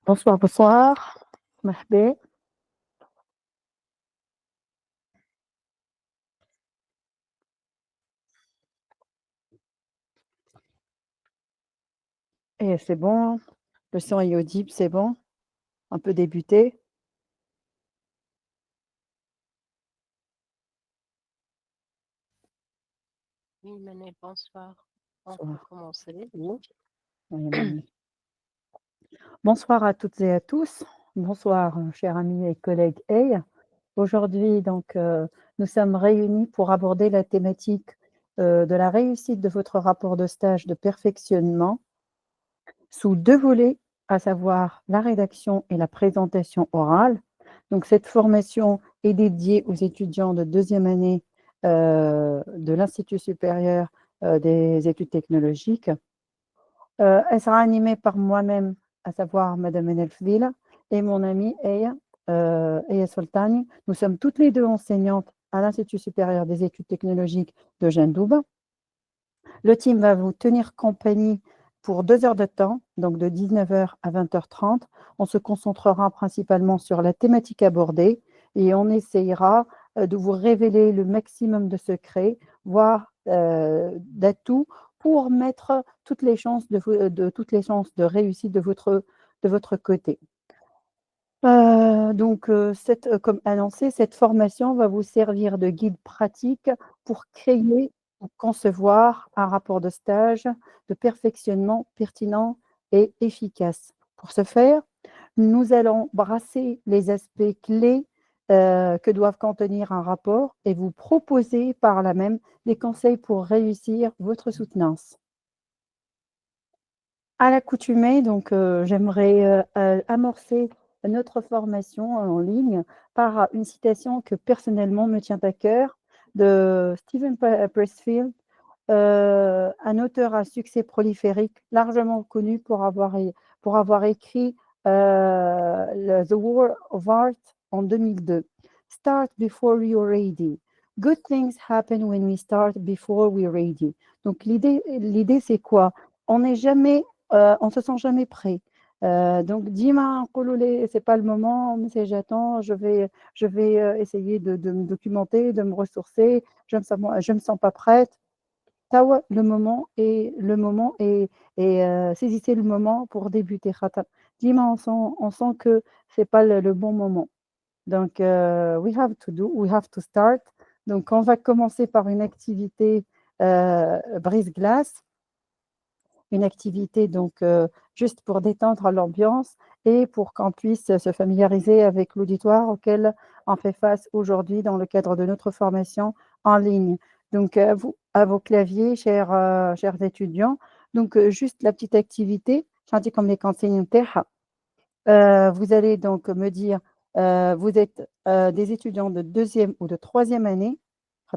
Bonsoir, bonsoir. Mahbé. Et c'est bon, le son est audible, c'est bon. On peut débuter. Oui, Mané, bonsoir. On peut Bonsoir. commencer. Oui. Oui, Manuel. Bonsoir à toutes et à tous. Bonsoir, chers amis et collègues. Hey, aujourd'hui, nous sommes réunis pour aborder la thématique de la réussite de votre rapport de stage de perfectionnement sous deux volets, à savoir la rédaction et la présentation orale. Donc, cette formation est dédiée aux étudiants de deuxième année de l'Institut supérieur des études technologiques. Elle sera animée par moi-même, à savoir Madame Enelfville, et mon amie Eya Soltani. Nous sommes toutes les deux enseignantes à l'Institut supérieur des études technologiques de Gendoub. Le team va vous tenir compagnie pour 2 heures de temps, donc de 19h à 20h30. On se concentrera principalement sur la thématique abordée et on essayera de vous révéler le maximum de secrets, voire d'atouts pour mettre toutes les chances toutes les chances de réussite de votre côté. Comme annoncé, cette formation va vous servir de guide pratique pour créer ou concevoir un rapport de stage de perfectionnement pertinent et efficace. Pour ce faire, nous allons brasser les aspects clés que doivent contenir un rapport et vous proposer par là même des conseils pour réussir votre soutenance. À l'accoutumée, j'aimerais amorcer notre formation en ligne par une citation que personnellement me tient à cœur de Stephen Pressfield, un auteur à succès proliphérique, largement connu pour avoir écrit The War of Art en 2002. Start before you're ready. Good things happen when we start before we're ready. Donc l'idée c'est quoi? On n'est jamais on se sent jamais prêt. Donc, Dima, c'est pas le moment, mais j'attends, je vais essayer de me documenter, de me ressourcer, je me sens pas prête. Tawa, saisissez le moment pour débuter. Dima, on sent que c'est pas le bon moment. Donc, we have to start. Donc, on va commencer par une activité brise-glace, une activité juste pour détendre l'ambiance et pour qu'on puisse se familiariser avec l'auditoire auquel on fait face aujourd'hui dans le cadre de notre formation en ligne. Donc, à vos claviers, chers étudiants, juste la petite activité, j'en comme les consignes TERA. Vous allez donc me dire, vous êtes des étudiants de deuxième ou de troisième année.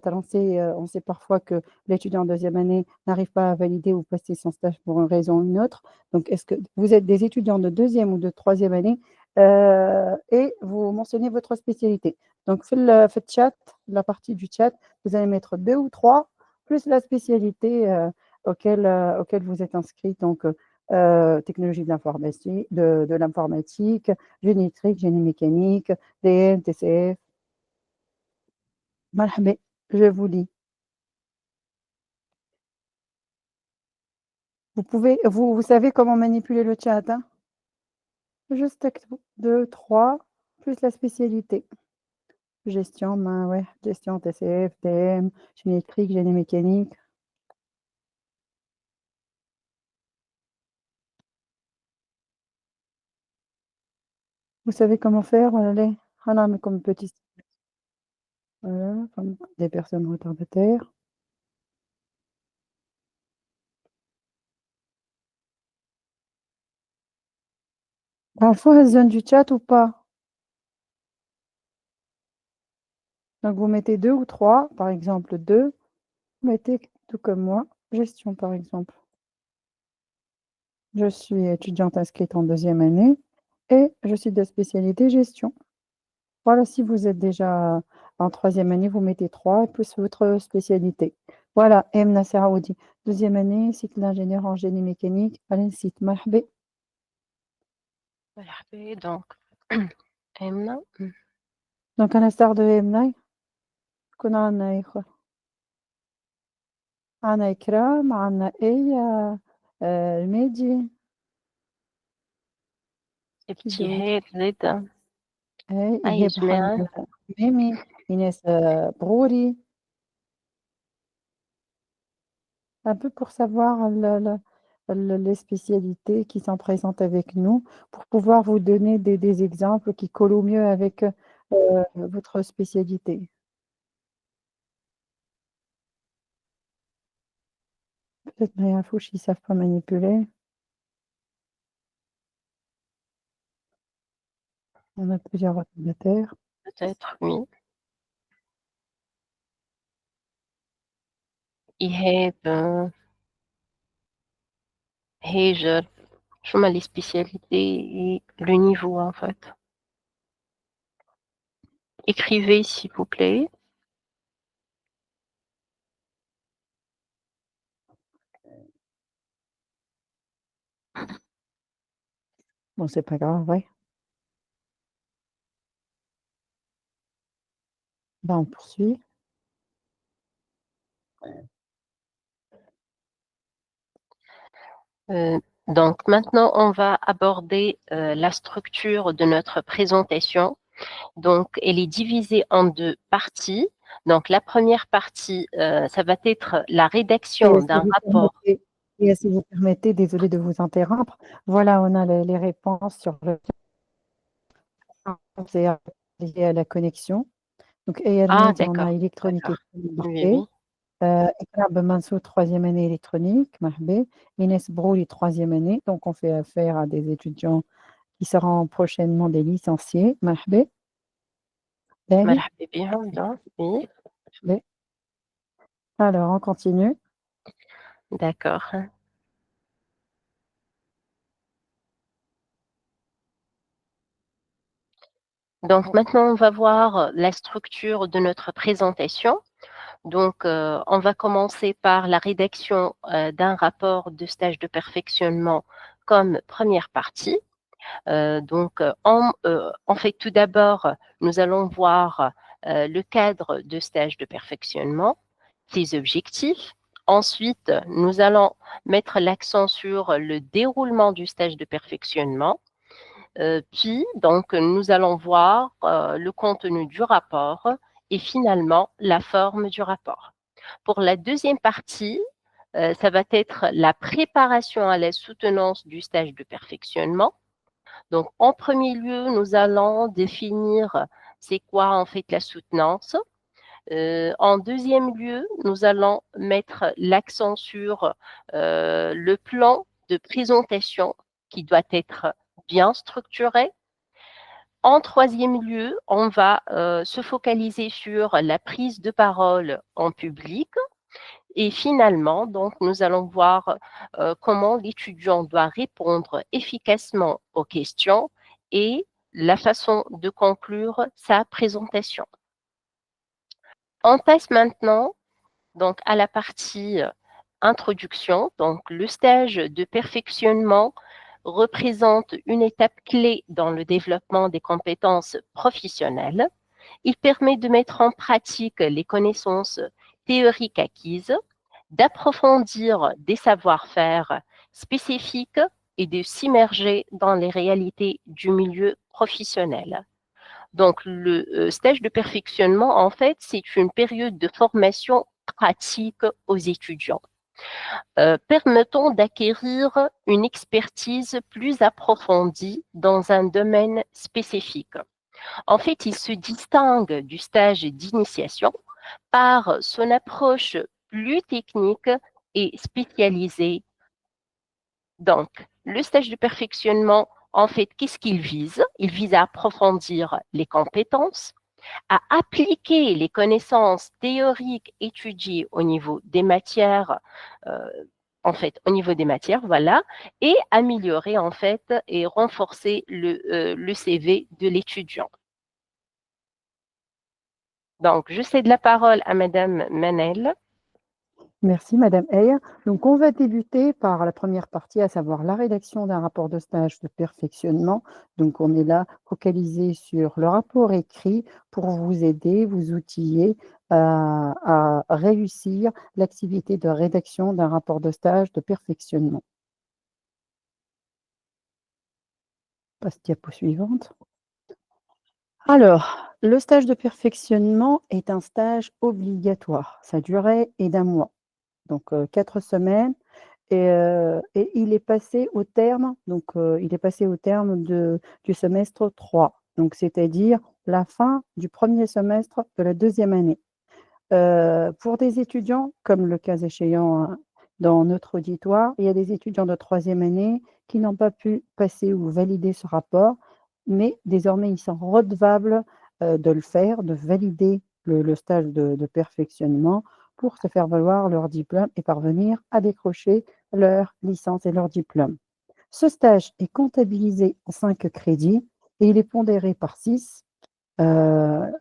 On sait parfois que l'étudiant en deuxième année n'arrive pas à valider ou passer son stage pour une raison ou une autre. Donc, est-ce que vous êtes des étudiants de deuxième ou de troisième année et vous mentionnez votre spécialité. Donc, faites chat, la partie du chat, vous allez mettre 2 ou 3 plus la spécialité auquel vous êtes inscrit. Donc, technologie de l'informatique, génie électrique, génie mécanique, DM, TCF. Marhaba, je vous lis. Vous savez comment manipuler le chat, hein? Juste 2, 3, plus la spécialité. Gestion, ouais, gestion, TCF, DM, génie électrique, génie mécanique. Vous savez comment faire, mais comme petit, voilà, comme des personnes retardataires. Parfois, elles viennent du chat ou pas. Donc, vous mettez 2 ou 3, par exemple 2. Vous mettez tout comme moi, gestion par exemple. Je suis étudiante inscrite en deuxième année et je suis de spécialité gestion. Voilà, si vous êtes déjà en troisième année, vous mettez 3 plus votre spécialité. Voilà, M. Nasser Aoudi, deuxième année, cycle d'ingénieur en génie mécanique à l'INSIT. Marhaba. Donc, Emna. دونك أنا ستار دو إمناي شكون عندنا يا إخوة؟ عندنا إكرام، عندنا آية، المهدي، كي دور؟ ابتهال زادة. أي إيهاب جماعة. محمد إمامي، إيناس بغوري. Un peu pour savoir les spécialités qui sont présentes avec nous, pour pouvoir vous donner des exemples qui collent au mieux avec votre spécialité. Peut-être ما يعرفوش, ils ne savent pas manipuler. On a plusieurs ordinateurs. Peut-être, oui. إيهاب هاجر. شو ما les spécialités et le niveau en fait. Écrivez s'il vous plaît. Bon, c'est pas grave, ouais. Ben, on poursuit. Donc maintenant, on va aborder la structure de notre présentation. Donc, elle est divisée en deux parties. Donc, la première partie, ça va être la rédaction d'un rapport. Si vous permettez, désolé de vous interrompre. Voilà, on a les réponses sur le c'est lié à la connexion. Donc, Ah, ELMED, on a d'accord, électronique et d'accord. Oui, marqué. oui, Iqrab Mansour, troisième année électronique, Mahbé. Inès Brouli, troisième année. Donc, on fait affaire à des étudiants qui seront prochainement des licenciés. Mahbé. Dahi. مرحبا بهم, donc, oui, Mahbé. Alors, on continue. d'accord. Donc, maintenant, on va voir la structure de notre présentation. Donc, on va commencer par la rédaction d'un rapport de stage de perfectionnement comme première partie. En fait, tout d'abord, nous allons voir le cadre de stage de perfectionnement, ses objectifs. Ensuite, nous allons mettre l'accent sur le déroulement du stage de perfectionnement. Puis, donc, nous allons voir le contenu du rapport et finalement la forme du rapport. Pour la deuxième partie, ça va être la préparation à la soutenance du stage de perfectionnement. Donc, en premier lieu, nous allons définir c'est quoi en fait la soutenance. En deuxième lieu, nous allons mettre l'accent sur le plan de présentation qui doit être bien structuré. En troisième lieu, on va se focaliser sur la prise de parole en public. Et finalement, donc, nous allons voir comment l'étudiant doit répondre efficacement aux questions et la façon de conclure sa présentation. On passe maintenant donc, à la partie introduction. Donc, le stage de perfectionnement représente une étape clé dans le développement des compétences professionnelles. Il permet de mettre en pratique les connaissances théoriques acquises, d'approfondir des savoir-faire spécifiques et de s'immerger dans les réalités du milieu professionnel. Donc, le stage de perfectionnement, en fait, c'est une période de formation pratique aux étudiants, permettant d'acquérir une expertise plus approfondie dans un domaine spécifique. En fait, il se distingue du stage d'initiation par son approche plus technique et spécialisée. Donc, le stage de perfectionnement, en fait, qu'est-ce qu'il vise? Il vise à approfondir les compétences, à appliquer les connaissances théoriques étudiées au niveau des matières, au niveau des matières, voilà, et améliorer, en fait, et renforcer le CV de l'étudiant. Donc, je cède la parole à Madame Manel. Merci Madame Aya. Donc on va débuter par la première partie, à savoir la rédaction d'un rapport de stage de perfectionnement. Donc on est là focalisé sur le rapport écrit pour vous aider, vous outiller à réussir l'activité de rédaction d'un rapport de stage de perfectionnement. Passe diapo suivante. Alors, le stage de perfectionnement est un stage obligatoire. Sa durée est d'1 mois, donc 4 semaines. Et il est passé au terme, donc il est passé au terme du semestre 3, donc c'est-à-dire la fin du premier semestre de la deuxième année. Pour des étudiants, comme le cas échéant, dans notre auditoire, il y a des étudiants de troisième année qui n'ont pas pu passer ou valider ce rapport, mais désormais ils sont redevables, de le faire, de valider le stage de perfectionnement pour se faire valoir leur diplôme et parvenir à décrocher leur licence et leur diplôme. Ce stage est comptabilisé en 5 crédits et il est pondéré par 6. Le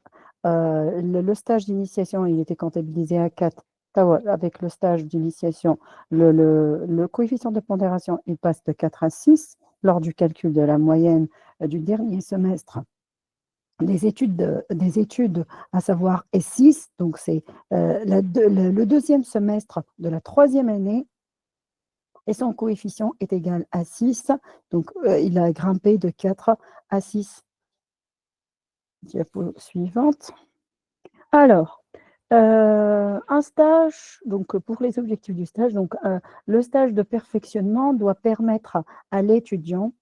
stage d'initiation, il était comptabilisé à 4. Avec le stage d'initiation, le coefficient de pondération, il passe de 4 à 6 lors du calcul de la moyenne du dernier semestre des études, à savoir S6, donc c'est le deuxième semestre de la troisième année, et son coefficient est égal à 6, donc il a grimpé de 4 à 6. Diapo suivante. Alors, un stage, donc pour les objectifs du stage, donc le stage de perfectionnement doit permettre à l'étudiant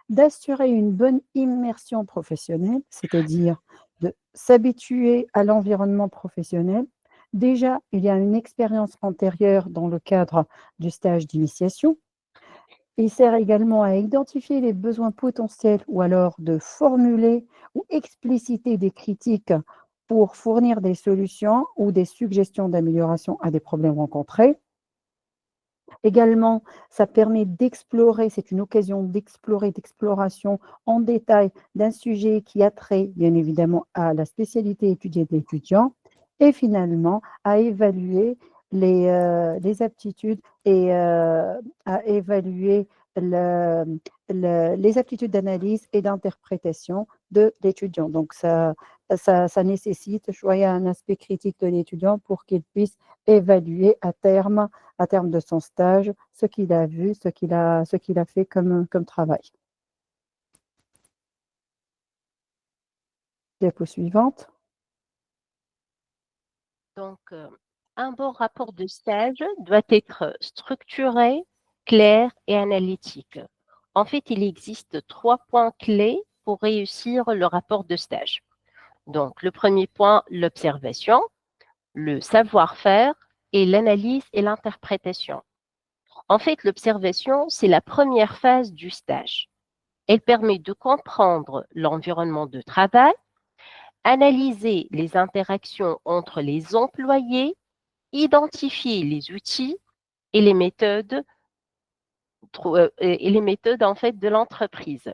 d'assurer une bonne immersion professionnelle, c'est-à-dire de s'habituer à l'environnement professionnel. Déjà, il y a une expérience antérieure dans le cadre du stage d'initiation. Il sert également à identifier les besoins potentiels ou alors de formuler ou expliciter des critiques pour fournir des solutions ou des suggestions d'amélioration à des problèmes rencontrés. Également, ça permet d'explorer, c'est une occasion d'explorer, d'exploration en détail d'un sujet qui a trait, bien évidemment, à la spécialité étudiée de l'étudiant et finalement à évaluer les aptitudes et à évaluer les aptitudes d'analyse et d'interprétation de l'étudiant. Donc, ça nécessite, je voyais, un aspect critique de l'étudiant pour qu'il puisse évaluer à terme de son stage, ce qu'il a vu, ce qu'il a fait comme travail. Diapo suivante. Donc, un bon rapport de stage doit être structuré, clair et analytique. En fait, il existe 3 points clés pour réussir le rapport de stage. Donc, le premier point, l'observation, le savoir-faire et l'analyse et l'interprétation. En fait, l'observation, c'est la première phase du stage. Elle permet de comprendre l'environnement de travail, analyser les interactions entre les employés, identifier les outils et les méthodes, en fait de l'entreprise.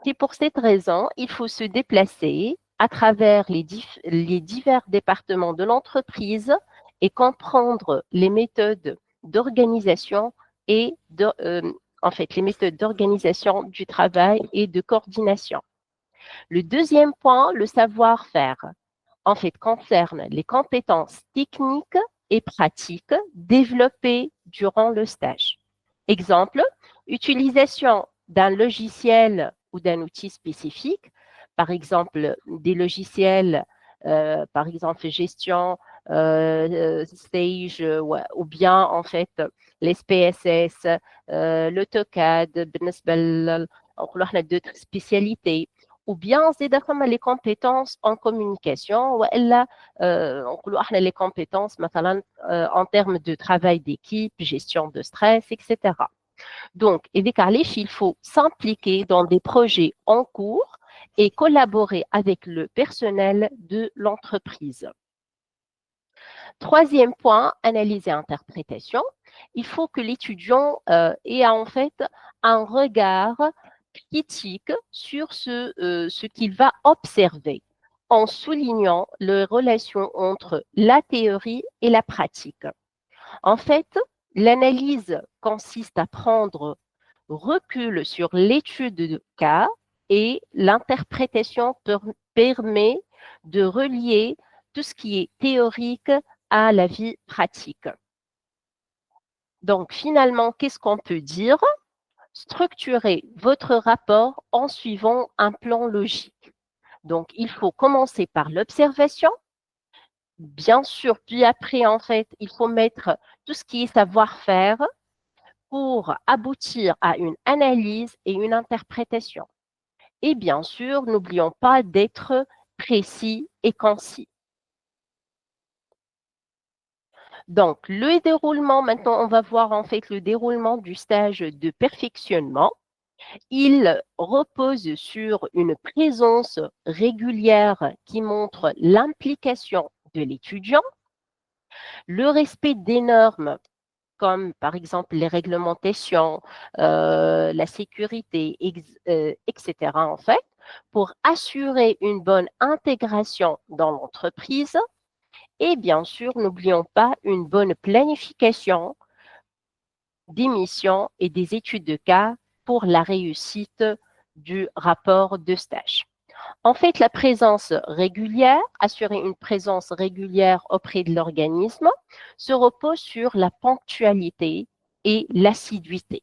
C'est pour cette raison, il faut se déplacer à travers les divers départements de l'entreprise et comprendre les méthodes d'organisation et en fait les méthodes d'organisation du travail et de coordination. Le deuxième point, le savoir-faire, en fait concerne les compétences techniques et pratiques développées durant le stage. Exemple, utilisation d'un logiciel ou d'un outil spécifique, par exemple des logiciels, par exemple gestion, Stage ou bien en fait les SPSS, l'AutoCAD, بالنسبة d'autres spécialités, ou bien زيد les compétences en communication والا نقولوا احنا les compétences مثلا en termes de travail d'équipe, gestion de stress, etc. Donc, il faut s'impliquer dans des projets en cours et collaborer avec le personnel de l'entreprise. Troisième point, analyse et interprétation. Il faut que l'étudiant ait en fait un regard critique sur ce qu'il va observer en soulignant les relations entre la théorie et la pratique. En fait, l'analyse consiste à prendre recul sur l'étude de cas et l'interprétation permet de relier tout ce qui est théorique à la vie pratique. Donc, finalement, qu'est-ce qu'on peut dire? Structurez votre rapport en suivant un plan logique. Donc, il faut commencer par l'observation, bien sûr, puis après, en fait, il faut mettre tout ce qui est savoir-faire pour aboutir à une analyse et une interprétation. Et bien sûr, n'oublions pas d'être précis et concis. Donc, le déroulement, maintenant, on va voir en fait le déroulement du stage de perfectionnement. Il repose sur une présence régulière qui montre l'implication de l'étudiant, le respect des normes comme par exemple les réglementations, la sécurité, etc. en fait, pour assurer une bonne intégration dans l'entreprise. Et bien sûr, n'oublions pas une bonne planification des missions et des études de cas pour la réussite du rapport de stage. En fait, la présence régulière, assurer une présence régulière auprès de l'organisme, se repose sur la ponctualité et l'assiduité.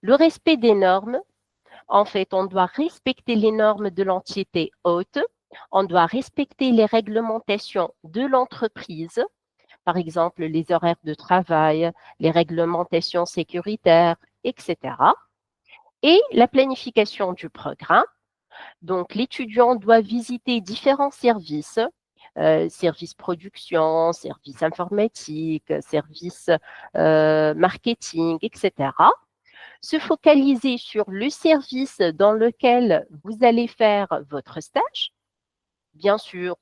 Le respect des normes, en fait, on doit respecter les normes de l'entité hôte, on doit respecter les réglementations de l'entreprise, par exemple les horaires de travail, les réglementations sécuritaires, etc. Et la planification du programme. Donc, l'étudiant doit visiter différents services, services production, services informatiques, services marketing, etc. Se focaliser sur le service dans lequel vous allez faire votre stage. Bien sûr,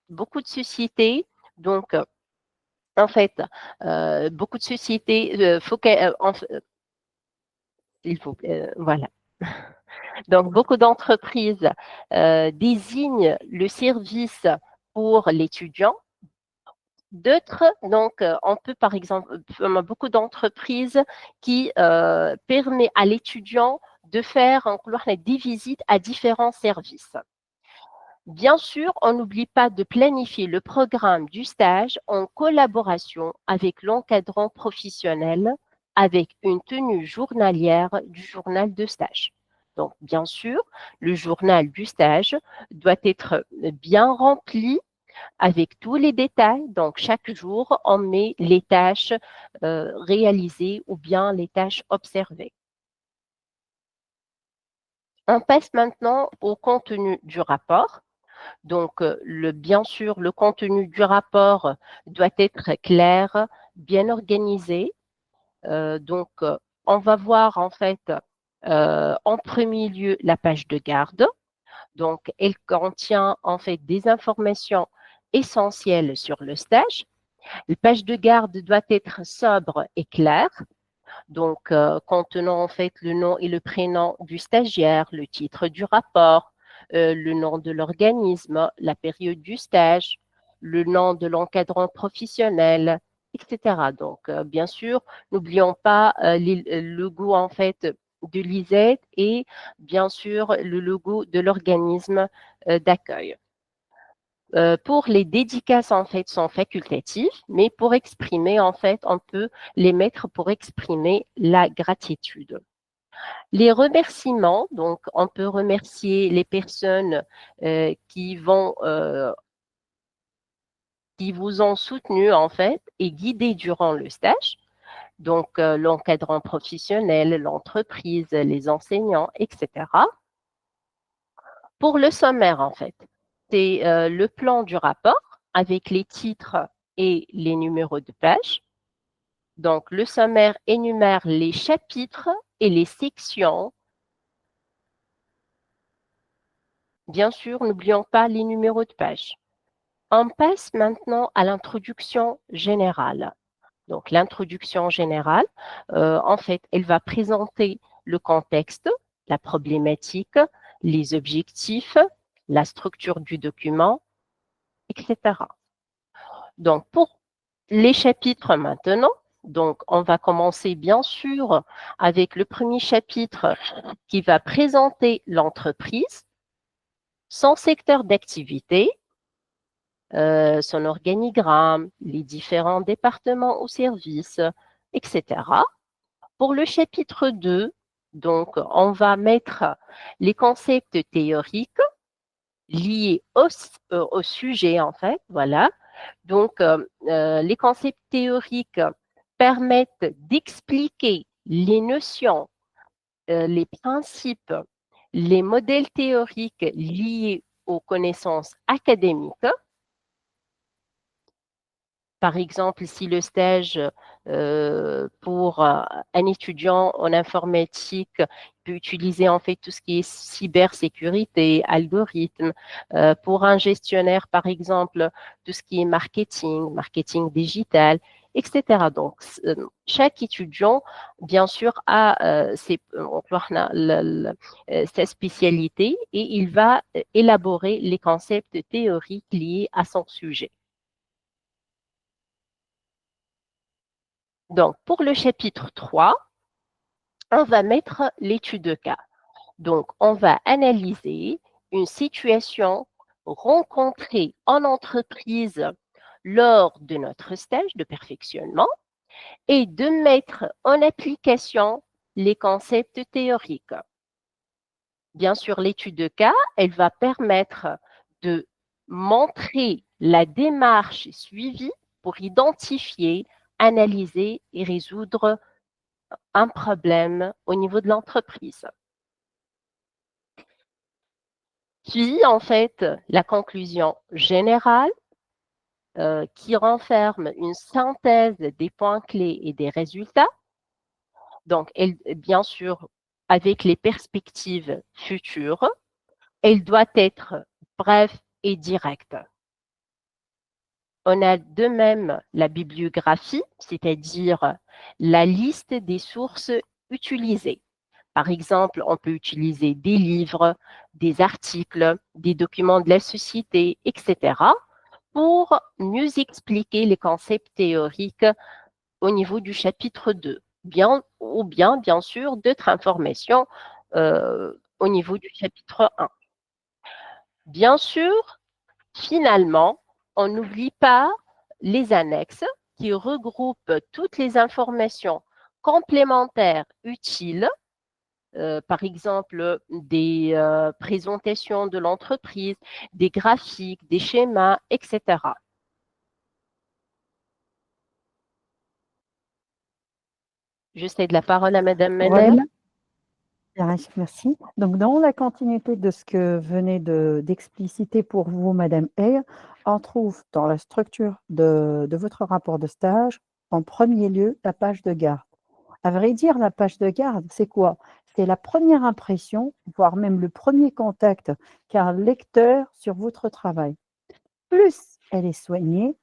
beaucoup de sociétés, donc, en fait, beaucoup de sociétés, il faut, voilà. Donc, beaucoup d'entreprises désignent le service pour l'étudiant. D'autres, donc, on peut par exemple, beaucoup d'entreprises qui permettent à l'étudiant de faire des visites à différents services. Bien sûr, on n'oublie pas de planifier le programme du stage en collaboration avec l'encadrant professionnel avec une tenue journalière du journal de stage. Donc, bien sûr, le journal du stage doit être bien rempli avec tous les détails. Donc, chaque jour, on met les tâches réalisées ou bien les tâches observées. On passe maintenant au contenu du rapport. Donc, bien sûr, le contenu du rapport doit être clair, bien organisé. Donc, on va voir en fait en premier lieu la page de garde. Donc, elle contient en fait des informations essentielles sur le stage. La page de garde doit être sobre et claire. Donc, contenant en fait le nom et le prénom du stagiaire, le titre du rapport, le nom de l'organisme, la période du stage, le nom de l'encadrant professionnel, etc. Donc, bien sûr, n'oublions pas le logo en fait de l'ISET et bien sûr le logo de l'organisme d'accueil. Pour les dédicaces, en fait, sont facultatives, mais pour exprimer, en fait, on peut les mettre pour exprimer la gratitude. Les remerciements, donc, on peut remercier les personnes qui vous ont soutenu, en fait, et guidé durant le stage. Donc, l'encadrant professionnel, l'entreprise, les enseignants, etc. Pour le sommaire, en fait, c'est le plan du rapport avec les titres et les numéros de page. Donc, le sommaire énumère les chapitres et les sections. Bien sûr, n'oublions pas les numéros de page. On passe maintenant à l'introduction générale. Donc, l'introduction générale, en fait, elle va présenter le contexte, la problématique, les objectifs, la structure du document, etc. Donc, pour Les chapitres maintenant. Donc, on va commencer bien sûr avec le premier chapitre qui va présenter l'entreprise, son secteur d'activité, son organigramme, les différents départements ou services, etc. Pour le chapitre 2, donc, on va mettre les concepts théoriques liés au sujet, en fait, voilà. Donc, les concepts théoriques permettent d'expliquer les notions, les principes, les modèles théoriques liés aux connaissances académiques. Par exemple, si le stage pour un étudiant en informatique peut utiliser en fait tout ce qui est cybersécurité, algorithme. Pour un gestionnaire, par exemple, tout ce qui est marketing, marketing digital, etc. Donc, chaque étudiant, bien sûr, a sa spécialité et il va élaborer les concepts théoriques liés à son sujet. Donc, pour le chapitre 3, on va mettre l'étude de cas. Donc, on va analyser une situation rencontrée en entreprise lors de notre stage de perfectionnement et de mettre en application les concepts théoriques. Bien sûr, l'étude de cas, elle va permettre de montrer la démarche suivie pour identifier, analyser et résoudre un problème au niveau de l'entreprise. Puis, en fait, la conclusion générale qui renferme une synthèse des points clés et des résultats. Donc, bien sûr, avec les perspectives futures, elle doit être brève et directe. On a de même la bibliographie, c'est-à-dire la liste des sources utilisées. Par exemple, on peut utiliser des livres, des articles, des documents de la société, etc., pour mieux expliquer les concepts théoriques au niveau du chapitre 2, ou bien sûr, d'autres informations au niveau du chapitre 1. Bien sûr, finalement, on n'oublie pas les annexes qui regroupent toutes les informations complémentaires utiles, par exemple des présentations de l'entreprise, des graphiques, des schémas, etc. Je cède la parole à Madame Manel. Voilà. Merci. Donc, dans la continuité de ce que venait d'expliciter pour vous, Madame Eyre, on trouve dans la structure de votre rapport de stage, en premier lieu, la page de garde. À vrai dire, la page de garde, c'est quoi? C'est la première impression, voire même le premier contact qu'a un lecteur sur votre travail. Plus elle est soignée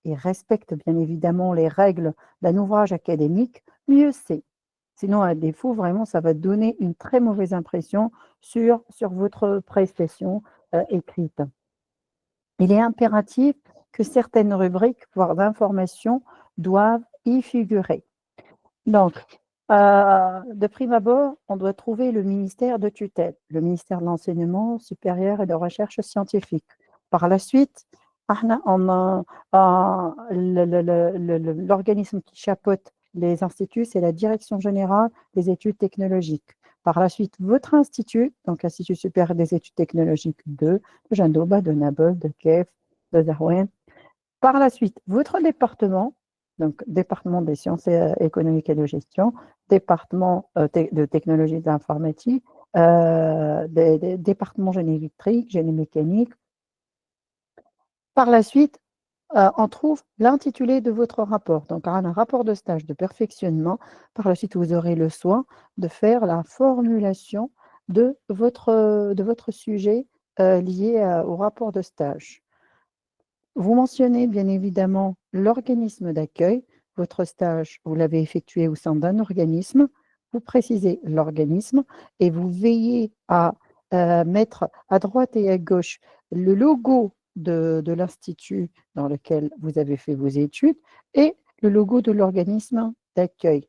et respecte bien évidemment les règles d'un ouvrage académique, mieux c'est. Sinon, à défaut, vraiment, ça va donner une très mauvaise impression sur votre prestation écrite. Il est impératif que certaines rubriques, voire informations, doivent y figurer. Donc, de prime abord, on doit trouver le ministère de tutelle, le ministère de l'enseignement supérieur et de recherche scientifique. Par la suite, l'organisme qui chapeaute les instituts, c'est la Direction générale des études technologiques. Par la suite, votre institut, donc Institut supérieur des études technologiques de Jandoba, de Nabol, de Kef, de Zarouen. Par la suite, votre département, donc département des sciences économiques et de gestion, département de technologie de l'informatique, département génie électrique, génie mécanique. Par la suite, on trouve l'intitulé de votre rapport. Donc, un rapport de stage de perfectionnement. Par la suite, vous aurez le soin de faire la formulation de votre sujet lié au rapport de stage. Vous mentionnez bien évidemment l'organisme d'accueil. Votre stage, vous l'avez effectué au sein d'un organisme. Vous précisez l'organisme et vous veillez à mettre à droite et à gauche le logo de l'institut dans lequel vous avez fait vos études et le logo de l'organisme d'accueil.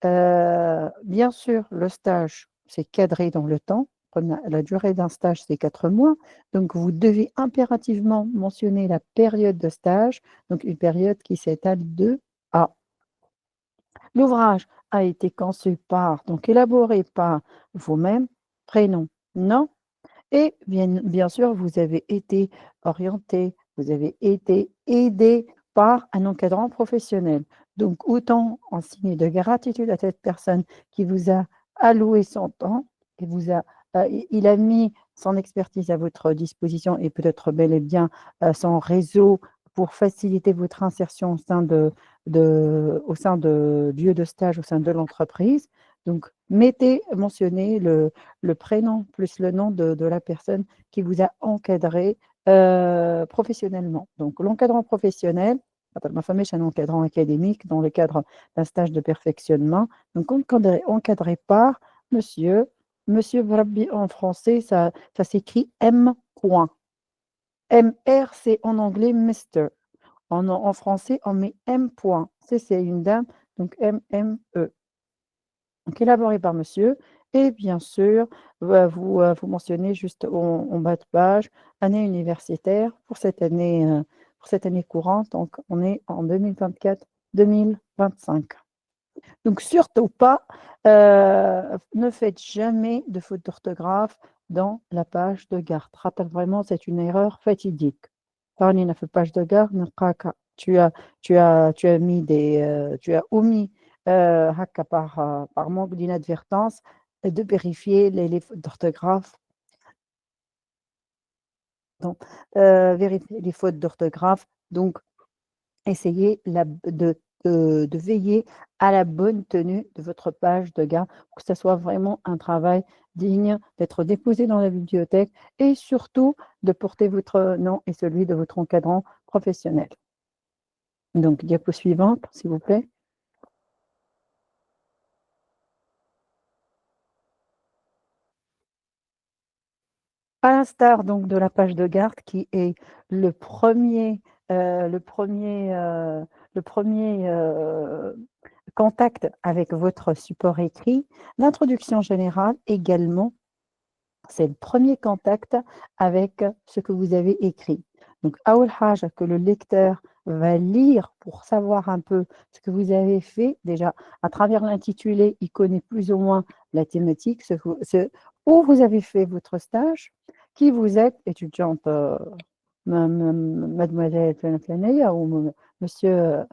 Bien sûr, le stage, c'est cadré dans le temps. La durée d'un stage, c'est 4 mois. Donc, vous devez impérativement mentionner la période de stage, donc une période qui s'étale de à. L'ouvrage a été conçu par, donc élaboré par vous-même, prénom, nom, et bien sûr, vous avez été orienté, vous avez été aidé par un encadrant professionnel. Donc, autant en signe de gratitude à cette personne qui vous a alloué son temps, qui il a mis son expertise à votre disposition et peut-être bel et bien son réseau pour faciliter votre insertion au sein de lieu de stage, au sein de l'entreprise. Donc, mentionnez le prénom plus le nom de la personne qui vous a encadré professionnellement. Donc, l'encadrant professionnel, ma femme est un encadrant académique dans le cadre d'un stage de perfectionnement. Donc, encadré par monsieur, monsieur Brabbi en français, ça s'écrit M. MR, c'est en anglais Mister. En français, on met M. C'est une dame, donc MME. Donc, élaboré par monsieur. Et bien sûr, vous mentionnez juste en bas de page, année universitaire pour cette année courante. Donc, on est en 2024-2025. Donc, surtout pas, ne faites jamais de faute d'orthographe dans la page de garde. Rappelle vraiment, c'est une erreur fatidique. Parni na fi page de garde, tu as mis tu as omis par manque d'inadvertance de vérifier les fautes d'orthographe. Donc, vérifier les fautes d'orthographe. Donc, essayez de veiller à la bonne tenue de votre page de garde pour que ce soit vraiment un travail digne d'être déposé dans la bibliothèque et surtout de porter votre nom et celui de votre encadrant professionnel. Donc, diapo suivante, s'il vous plaît. À l'instar donc de la page de garde qui est le premier contact avec votre support écrit, l'introduction générale également, c'est le premier contact avec ce que vous avez écrit. Donc, أول حاجة que le lecteur va lire pour savoir un peu ce que vous avez fait. Déjà, à travers l'intitulé, il connaît plus ou moins la thématique, où vous avez fait votre stage, qui vous êtes, étudiante mademoiselle Flania ou monsieur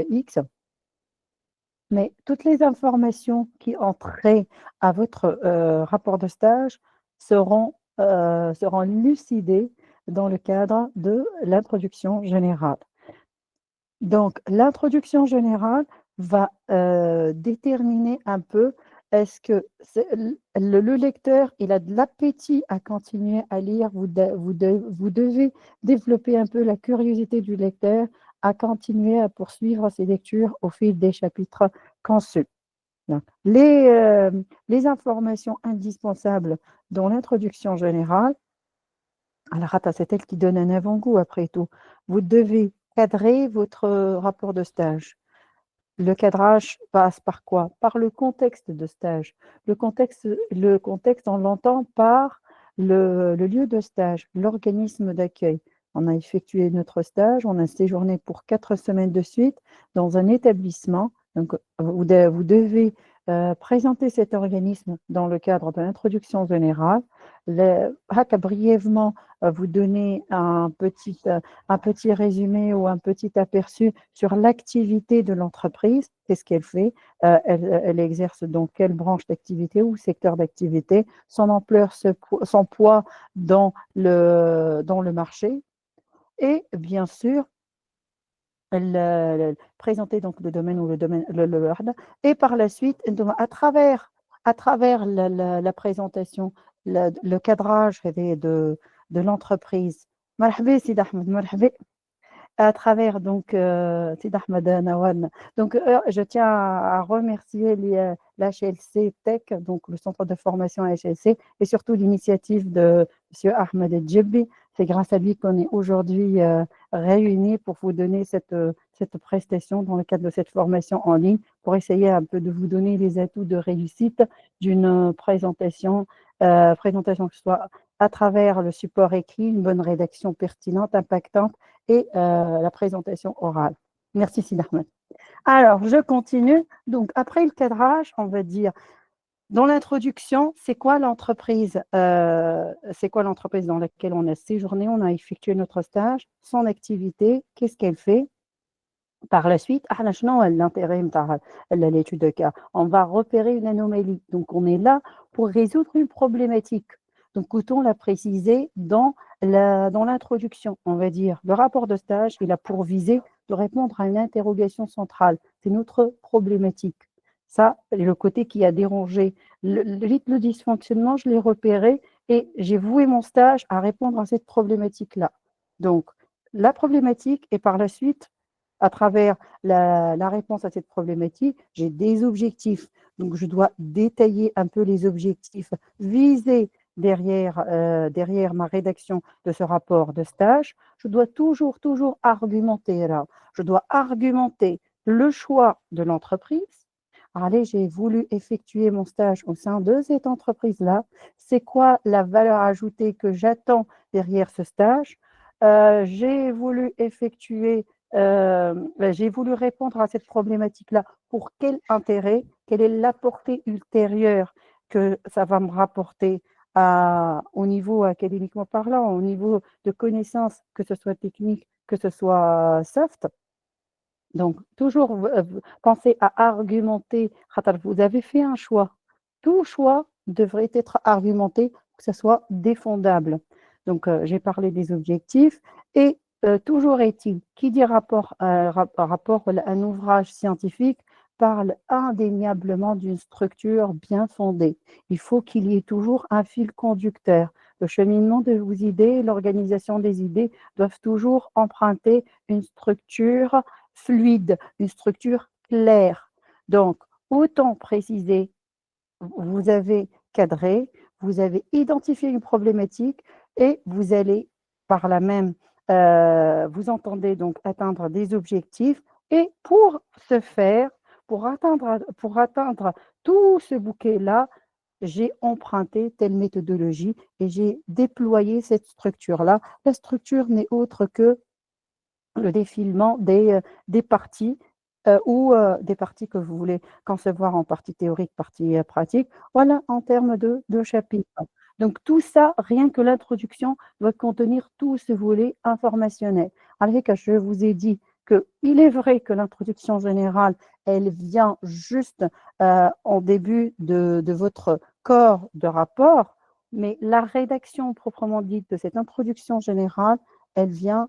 X. Mais toutes les informations qui entraient à votre rapport de stage seront lucidées dans le cadre de l'introduction générale. Donc, l'introduction générale va déterminer un peu est-ce que le lecteur il a de l'appétit à continuer à lire, vous devez développer un peu la curiosité du lecteur à continuer à poursuivre ses lectures au fil des chapitres conçus. Donc, les informations indispensables dans l'introduction générale, alors c'est elle qui donne un avant-goût après tout. Vous devez cadrer votre rapport de stage. Le cadrage passe par quoi? Par le contexte de stage. Le contexte on l'entend par le lieu de stage, l'organisme d'accueil. On a effectué notre stage, on a séjourné pour 4 semaines de suite dans un établissement. Donc, vous devez présenter cet organisme dans le cadre de l'introduction générale. Brièvement, vous donner un petit résumé ou un petit aperçu sur l'activité de l'entreprise, qu'est-ce qu'elle fait, elle exerce donc quelle branche d'activité ou secteur d'activité, son ampleur, son poids dans le marché et bien sûr présenter donc le domaine ou et par la suite à travers la présentation, le cadrage de l'entreprise. مرحبا سيد أحمد مرحبا. À travers donc Sid Ahmed Nawan. Donc je tiens à remercier l'HLC Tech, donc le centre de formation HLC, et surtout l'initiative de M. Ahmed Djebbi. C'est grâce à lui qu'on est aujourd'hui réunis pour vous donner cette prestation dans le cadre de cette formation en ligne, pour essayer un peu de vous donner les atouts de réussite d'une présentation que ce soit à travers le support écrit, une bonne rédaction pertinente, impactante et la présentation orale. Merci Sidarman. Alors, je continue. Donc, après le cadrage, on va dire, dans l'introduction, c'est quoi l'entreprise dans laquelle on a séjourné, on a effectué notre stage, son activité, qu'est-ce qu'elle fait? Par la suite, l'intérêt de l'étude de cas. On va repérer une anomalie. Donc, on est là pour résoudre une problématique. Donc, autant la préciser dans l'introduction. On va dire, le rapport de stage, il a pour visée de répondre à une interrogation centrale. C'est notre problématique. Ça, le côté qui a dérangé. Le dysfonctionnement, je l'ai repéré et j'ai voué mon stage à répondre à cette problématique-là. Donc, la problématique et par la suite, à travers la réponse à cette problématique, j'ai des objectifs. Donc, je dois détailler un peu les objectifs visés derrière ma rédaction de ce rapport de stage. Je dois toujours argumenter là. Je dois argumenter le choix de l'entreprise. Allez, j'ai voulu effectuer mon stage au sein de cette entreprise-là. C'est quoi la valeur ajoutée que j'attends derrière ce stage? J'ai voulu répondre à cette problématique-là. Pour quel intérêt? Quelle est la portée ultérieure que ça va me rapporter au niveau académiquement parlant, au niveau de connaissances, que ce soit technique, que ce soit soft? Donc, toujours penser à argumenter. Vous avez fait un choix. Tout choix devrait être argumenté, que ce soit défendable. Donc, j'ai parlé des objectifs et toujours est-il, qui dit rapport, un ouvrage scientifique parle indéniablement d'une structure bien fondée. Il faut qu'il y ait toujours un fil conducteur. Le cheminement de vos idées, l'organisation des idées doivent toujours emprunter une structure fluide, une structure claire. Donc, autant préciser, vous avez cadré, vous avez identifié une problématique et vous allez par là même, vous entendez donc atteindre des objectifs. Et pour ce faire, pour atteindre tout ce bouquet-là, j'ai emprunté telle méthodologie et j'ai déployé cette structure-là. La structure n'est autre que le défilement des parties ou des parties que vous voulez concevoir en partie théorique, partie pratique, voilà, en termes de chapitres. Donc tout ça, rien que l'introduction, doit contenir tout ce volet informationnel. Avec, je vous ai dit qu'il est vrai que l'introduction générale, elle vient juste en début de votre corps de rapport, mais la rédaction proprement dite de cette introduction générale, elle vient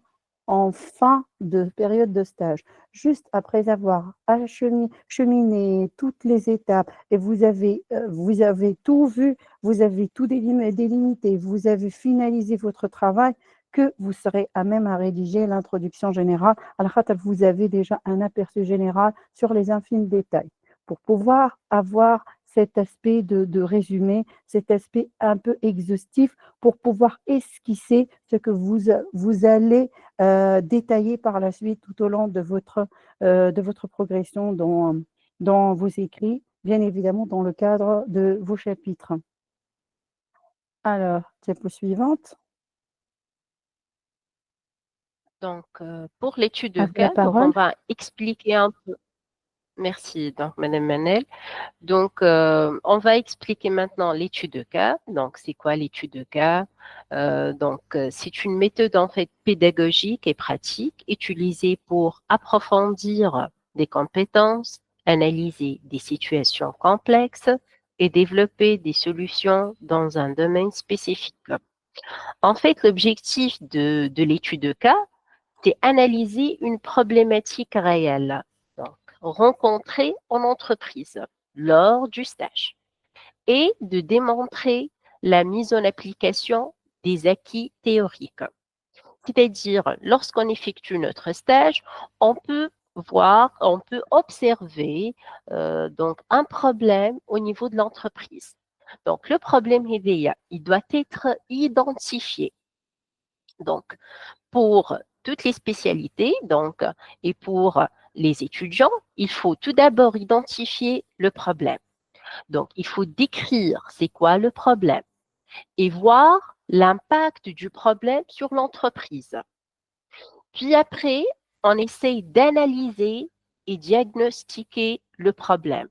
en fin de période de stage, juste après avoir cheminé toutes les étapes et vous avez tout vu, vous avez tout délimité, vous avez finalisé votre travail, que vous serez à même à rédiger l'introduction générale. Alors, vous avez déjà un aperçu général sur les infimes détails. Pour pouvoir avoir cet aspect de résumé, cet aspect un peu exhaustif, pour pouvoir esquisser ce que vous allez détailler par la suite tout au long de votre progression dans vos écrits, bien évidemment dans le cadre de vos chapitres. Alors, diapo suivante. Donc, pour l'étude de À la cas, donc on parole. va expliquer un peu. Merci, donc Madame Manel. Donc, on va expliquer maintenant l'étude de cas. Donc, c'est quoi l'étude de cas? C'est une méthode en fait pédagogique et pratique utilisée pour approfondir des compétences, analyser des situations complexes et développer des solutions dans un domaine spécifique. En fait, l'objectif de l'étude de cas, c'est analyser une problématique réelle, donc rencontrée en entreprise lors du stage, et de démontrer la mise en application des acquis théoriques. C'est-à-dire, lorsqu'on effectue notre stage, on peut on peut observer donc un problème au niveau de l'entreprise. Donc, le problème il doit être identifié Donc, pour toutes les spécialités, donc, et pour les étudiants, il faut tout d'abord identifier le problème. Donc, il faut décrire c'est quoi le problème et voir l'impact du problème sur l'entreprise. Puis après, on essaye d'analyser et diagnostiquer le problème,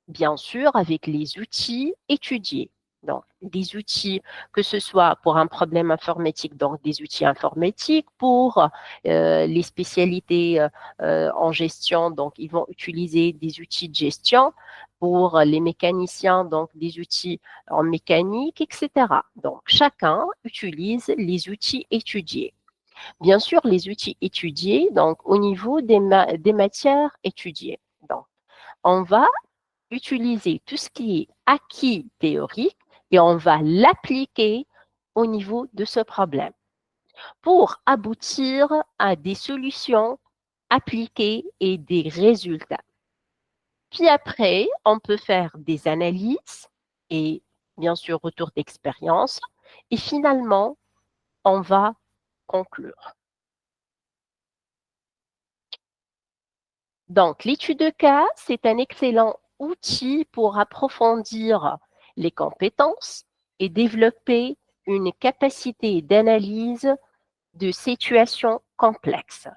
bien sûr avec les outils étudiés. Donc, des outils, que ce soit pour un problème informatique, donc des outils informatiques, pour les spécialités en gestion, donc ils vont utiliser des outils de gestion, pour les mécaniciens, donc des outils en mécanique, etc. Donc, chacun utilise les outils étudiés. Bien sûr, les outils étudiés, donc au niveau des matières étudiées. Donc, on va utiliser tout ce qui est acquis théorique et on va l'appliquer au niveau de ce problème pour aboutir à des solutions appliquées et des résultats. Puis après, on peut faire des analyses et bien sûr retour d'expérience et finalement, on va conclure. Donc, l'étude de cas, c'est un excellent outil pour approfondir les compétences et développer une capacité d'analyse de situations complexes.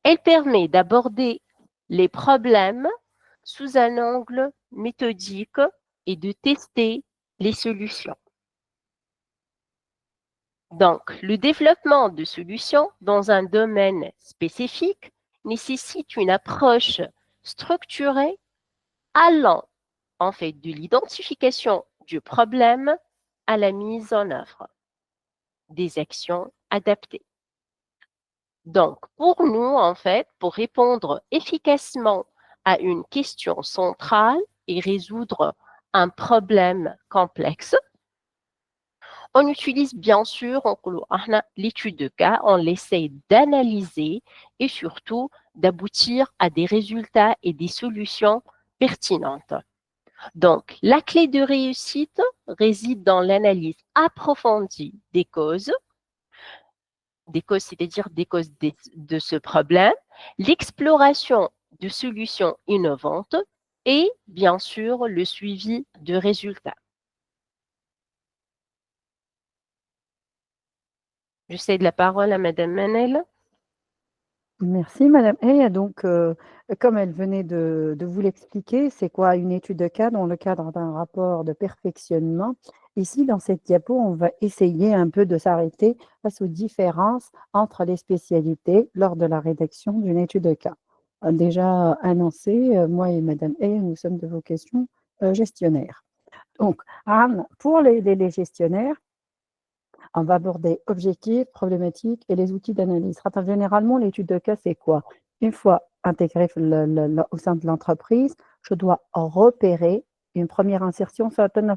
Elle permet d'aborder les problèmes sous un angle méthodique et de tester les solutions. Donc, le développement de solutions dans un domaine spécifique nécessite une approche structurée allant en fait de l'identification du problème à la mise en œuvre des actions adaptées. Donc, pour nous, en fait, pour répondre efficacement à une question centrale et résoudre un problème complexe, on utilise bien sûr l'étude de cas, on essaie d'analyser et surtout d'aboutir à des résultats et des solutions pertinentes. Donc, la clé de réussite réside dans l'analyse approfondie des causes, c'est-à-dire des causes de ce problème, l'exploration de solutions innovantes et bien sûr le suivi de résultats. Je cède la parole à Madame Manel. Merci Madame Hey. Donc, comme elle venait de vous l'expliquer, c'est quoi une étude de cas dans le cadre d'un rapport de perfectionnement? Ici, dans cette diapo, on va essayer un peu de s'arrêter face aux différences entre les spécialités lors de la rédaction d'une étude de cas. Déjà annoncé, moi et Madame Hey, nous sommes de vocation gestionnaire. Donc, pour les gestionnaires, on va aborder objectifs, problématiques et les outils d'analyse. Généralement, l'étude de cas, c'est quoi? Une fois intégré au sein de l'entreprise, je dois repérer une première insertion, ça donne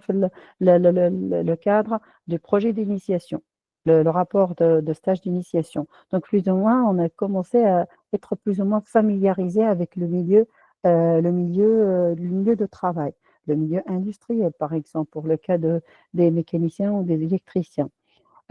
le cadre du projet d'initiation, le rapport de stage d'initiation. Donc, plus ou moins, on a commencé à être plus ou moins familiarisé avec le milieu de travail, le milieu industriel, par exemple, pour le cas des mécaniciens ou des électriciens.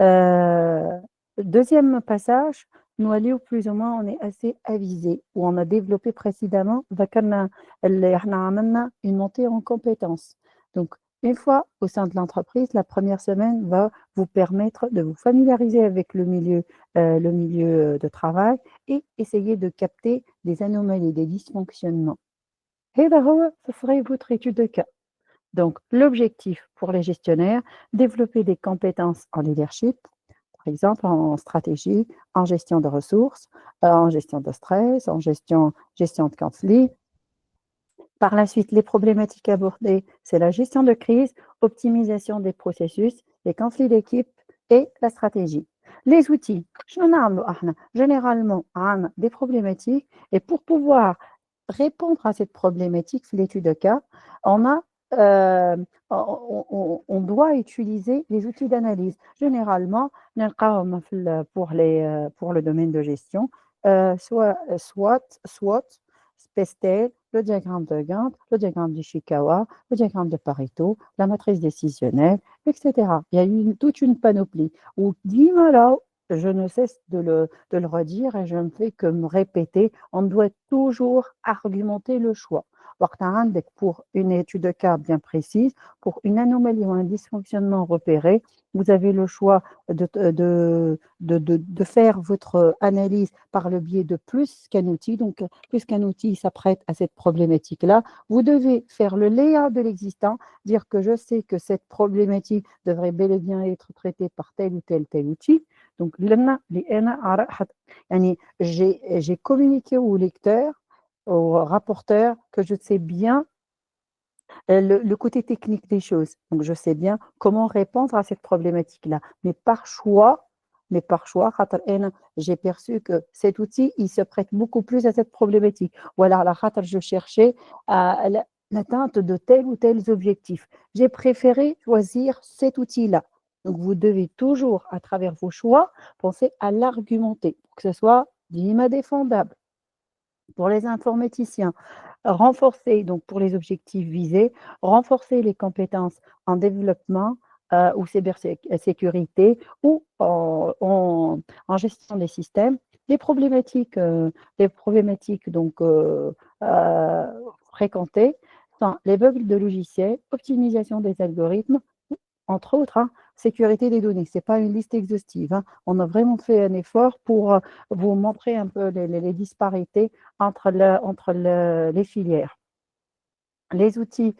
Heu, Deuxième passage, nous allons plus ou moins on est assez avisé, où on a développé précédemment ذكرنا اللي إحنا عملنا une montée en compétences. Donc une fois au sein de l'entreprise, la première semaine va vous permettre de vous familiariser avec le milieu de travail et essayer de capter des anomalies, des dysfonctionnements. هذا هو ce serait votre étude de cas. Donc l'objectif pour les gestionnaires, développer des compétences en leadership, par exemple en stratégie, en gestion de ressources, en gestion de stress, en gestion de conflits. Par la suite, les problématiques abordées, c'est la gestion de crise, optimisation des processus, les conflits d'équipe et la stratégie. Les outils, généralement, on a des problématiques et pour pouvoir répondre à cette problématique, l'étude de cas, on a on doit utiliser les outils d'analyse. Généralement, pour le domaine de gestion, soit SWOT, Pestel, le diagramme de Gantt, le diagramme d'Ishikawa, le diagramme de Pareto, la matrice décisionnelle, etc. Il y a eu toute une panoplie où dis-moi là, je ne cesse de le redire et je ne fais que me répéter, on doit toujours argumenter le choix. Pour une étude de cas bien précise, pour une anomalie ou un dysfonctionnement repéré, vous avez le choix de faire votre analyse par le biais de plus qu'un outil. Donc, plus qu'un outil s'apprête à cette problématique-là, vous devez faire le layout de l'existant, dire que je sais que cette problématique devrait bel et bien être traitée par tel ou tel outil. Donc, j'ai communiqué au lecteur, au rapporteur, que je sais bien le côté technique des choses. Donc, je sais bien comment répondre à cette problématique-là. Mais par choix, j'ai perçu que cet outil, il se prête beaucoup plus à cette problématique. Ou alors, je cherchais l'atteinte de tels ou tels objectifs. J'ai préféré choisir cet outil-là. Donc, vous devez toujours, à travers vos choix, penser à l'argumenter pour que ce soit défendable. Pour les informaticiens, renforcer, donc pour les objectifs visés, renforcer les compétences en développement ou cybersécurité ou en gestion des systèmes. Les problématiques donc, euh, fréquentées sont les bugs de logiciels, optimisation des algorithmes, entre autres, hein, sécurité des données. Ce n'est pas une liste exhaustive. Hein. On a vraiment fait un effort pour vous montrer un peu les disparités entre les filières. Les outils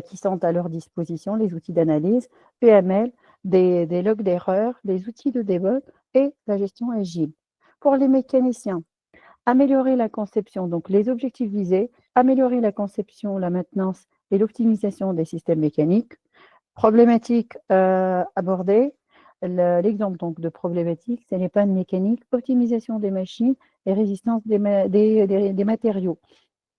qui sont à leur disposition, les outils d'analyse, UML, des logs d'erreurs, les outils de debug et la gestion agile. Pour les mécaniciens, améliorer la conception, donc les objectifs visés, améliorer la conception, la maintenance et l'optimisation des systèmes mécaniques. Problématique abordée. L'exemple donc de problématique, c'est les pannes mécaniques, optimisation des machines et résistance des matériaux.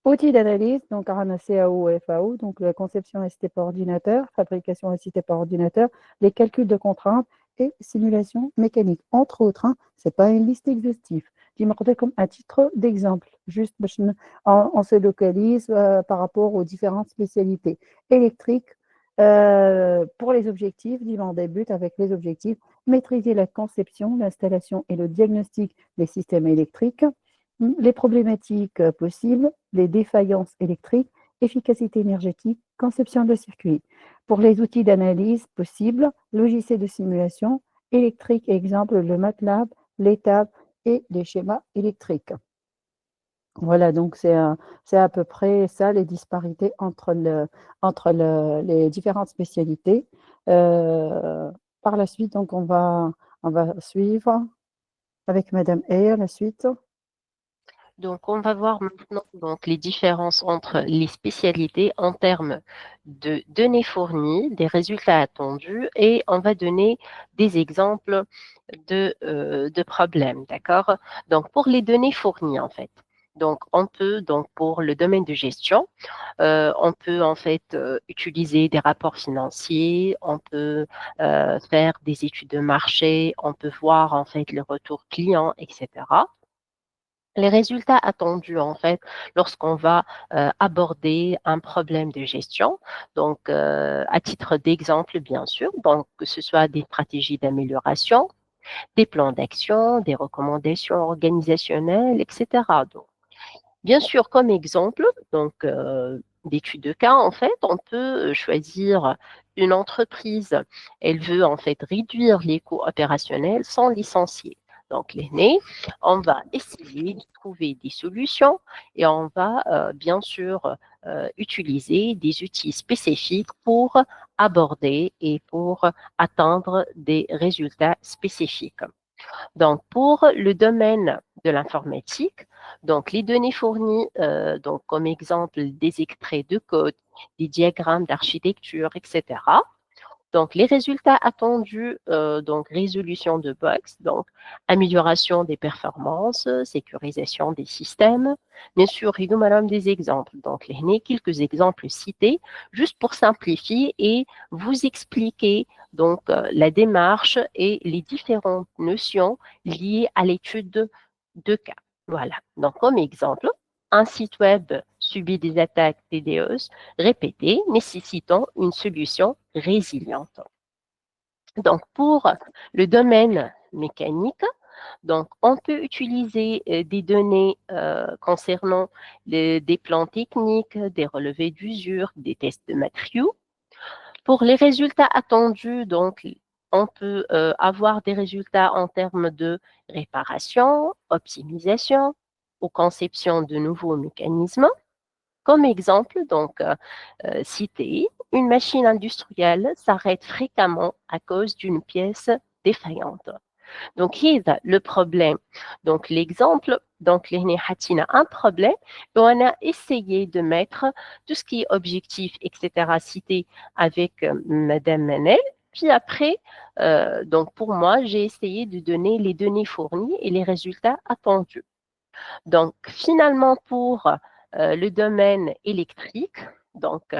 Outils d'analyse, donc ARANA CAO et FAO, donc la conception ST par ordinateur, fabrication ST par ordinateur, les calculs de contraintes et simulation mécanique, entre autres. Hein, ce n'est pas une liste exhaustive. Je me comme à titre d'exemple, juste on se localise par rapport aux différentes spécialités. Électrique, pour les objectifs, on débute avec les objectifs, maîtriser la conception, l'installation et le diagnostic des systèmes électriques, les problématiques possibles, les défaillances électriques, efficacité énergétique, conception de circuits. Pour les outils d'analyse possibles, logiciels de simulation, électrique, exemple le MATLAB, l'ETAB et les schémas électriques. Voilà, donc c'est à peu près ça, les disparités entre les différentes spécialités. Par la suite, donc on va suivre avec Madame Eyre la suite. Donc, on va voir maintenant donc, les différences entre les spécialités en termes de données fournies, des résultats attendus et on va donner des exemples de problèmes, d'accord? Donc, pour les données fournies, en fait, donc, on peut, donc, pour le domaine de gestion, on peut en fait utiliser des rapports financiers, on peut faire des études de marché, on peut voir en fait le retour client, etc. Les résultats attendus, en fait, lorsqu'on va aborder un problème de gestion, donc à titre d'exemple, bien sûr, donc que ce soit des stratégies d'amélioration, des plans d'action, des recommandations organisationnelles, etc. Donc, bien sûr, comme exemple, donc d'études de cas, en fait, on peut choisir une entreprise. Elle veut en fait réduire les coûts opérationnels sans licencier. Donc, l'aîné, on va essayer de trouver des solutions et on va bien sûr utiliser des outils spécifiques pour aborder et pour atteindre des résultats spécifiques. Donc, pour le domaine de l'informatique, donc les données fournies, donc comme exemple des extraits de code, des diagrammes d'architecture, etc. Donc, les résultats attendus, donc résolution de bugs, donc amélioration des performances, sécurisation des systèmes. Bien sûr, il nous donne des exemples. Donc, quelques exemples cités, juste pour simplifier et vous expliquer donc la démarche et les différentes notions liées à l'étude de cas. Voilà. Donc, comme exemple, un site web subit des attaques DDoS répétées, nécessitant une solution résiliente. Donc, pour le domaine mécanique, donc, on peut utiliser des données concernant des plans techniques, des relevés d'usure, des tests de matériaux. Pour les résultats attendus, donc, on peut avoir des résultats en termes de réparation, optimisation ou conception de nouveaux mécanismes. Comme exemple, donc, cité, une machine industrielle s'arrête fréquemment à cause d'une pièce défaillante. Donc, le problème. Donc, l'exemple, donc, a un problème et on a essayé de mettre tout ce qui est objectif, etc., cité avec Madame Manel. Puis après, donc, pour moi, j'ai essayé de donner les données fournies et les résultats attendus. Donc, finalement, pour le domaine électrique, donc,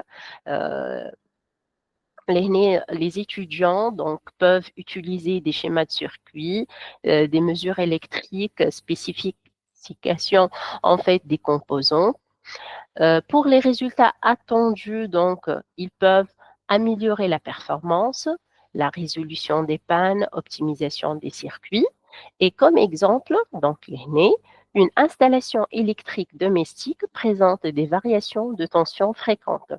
les étudiants donc, peuvent utiliser des schémas de circuit, des mesures électriques, spécifications en fait des composants. Pour les résultats attendus, donc, ils peuvent améliorer la performance, la résolution des pannes, optimisation des circuits. Et comme exemple, donc une installation électrique domestique présente des variations de tension fréquentes.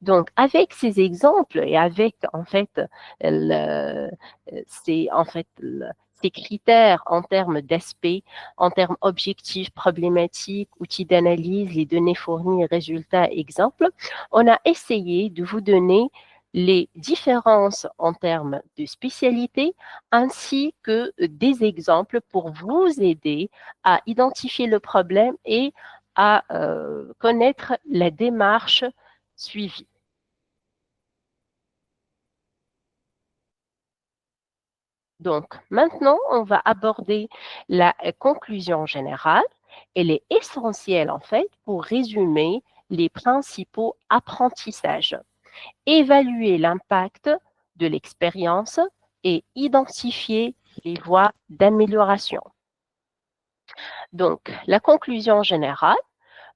Donc, avec ces exemples et avec en fait, ces critères en termes d'aspect, en termes objectifs, problématiques, outils d'analyse, les données fournies, résultats, exemples, on a essayé de vous donner les différences en termes de spécialité ainsi que des exemples pour vous aider à identifier le problème et à connaître la démarche suivie. Donc, maintenant, on va aborder la conclusion générale. Elle est essentielle, en fait, pour résumer les principaux apprentissages. Évaluer l'impact de l'expérience et identifier les voies d'amélioration. Donc, la conclusion générale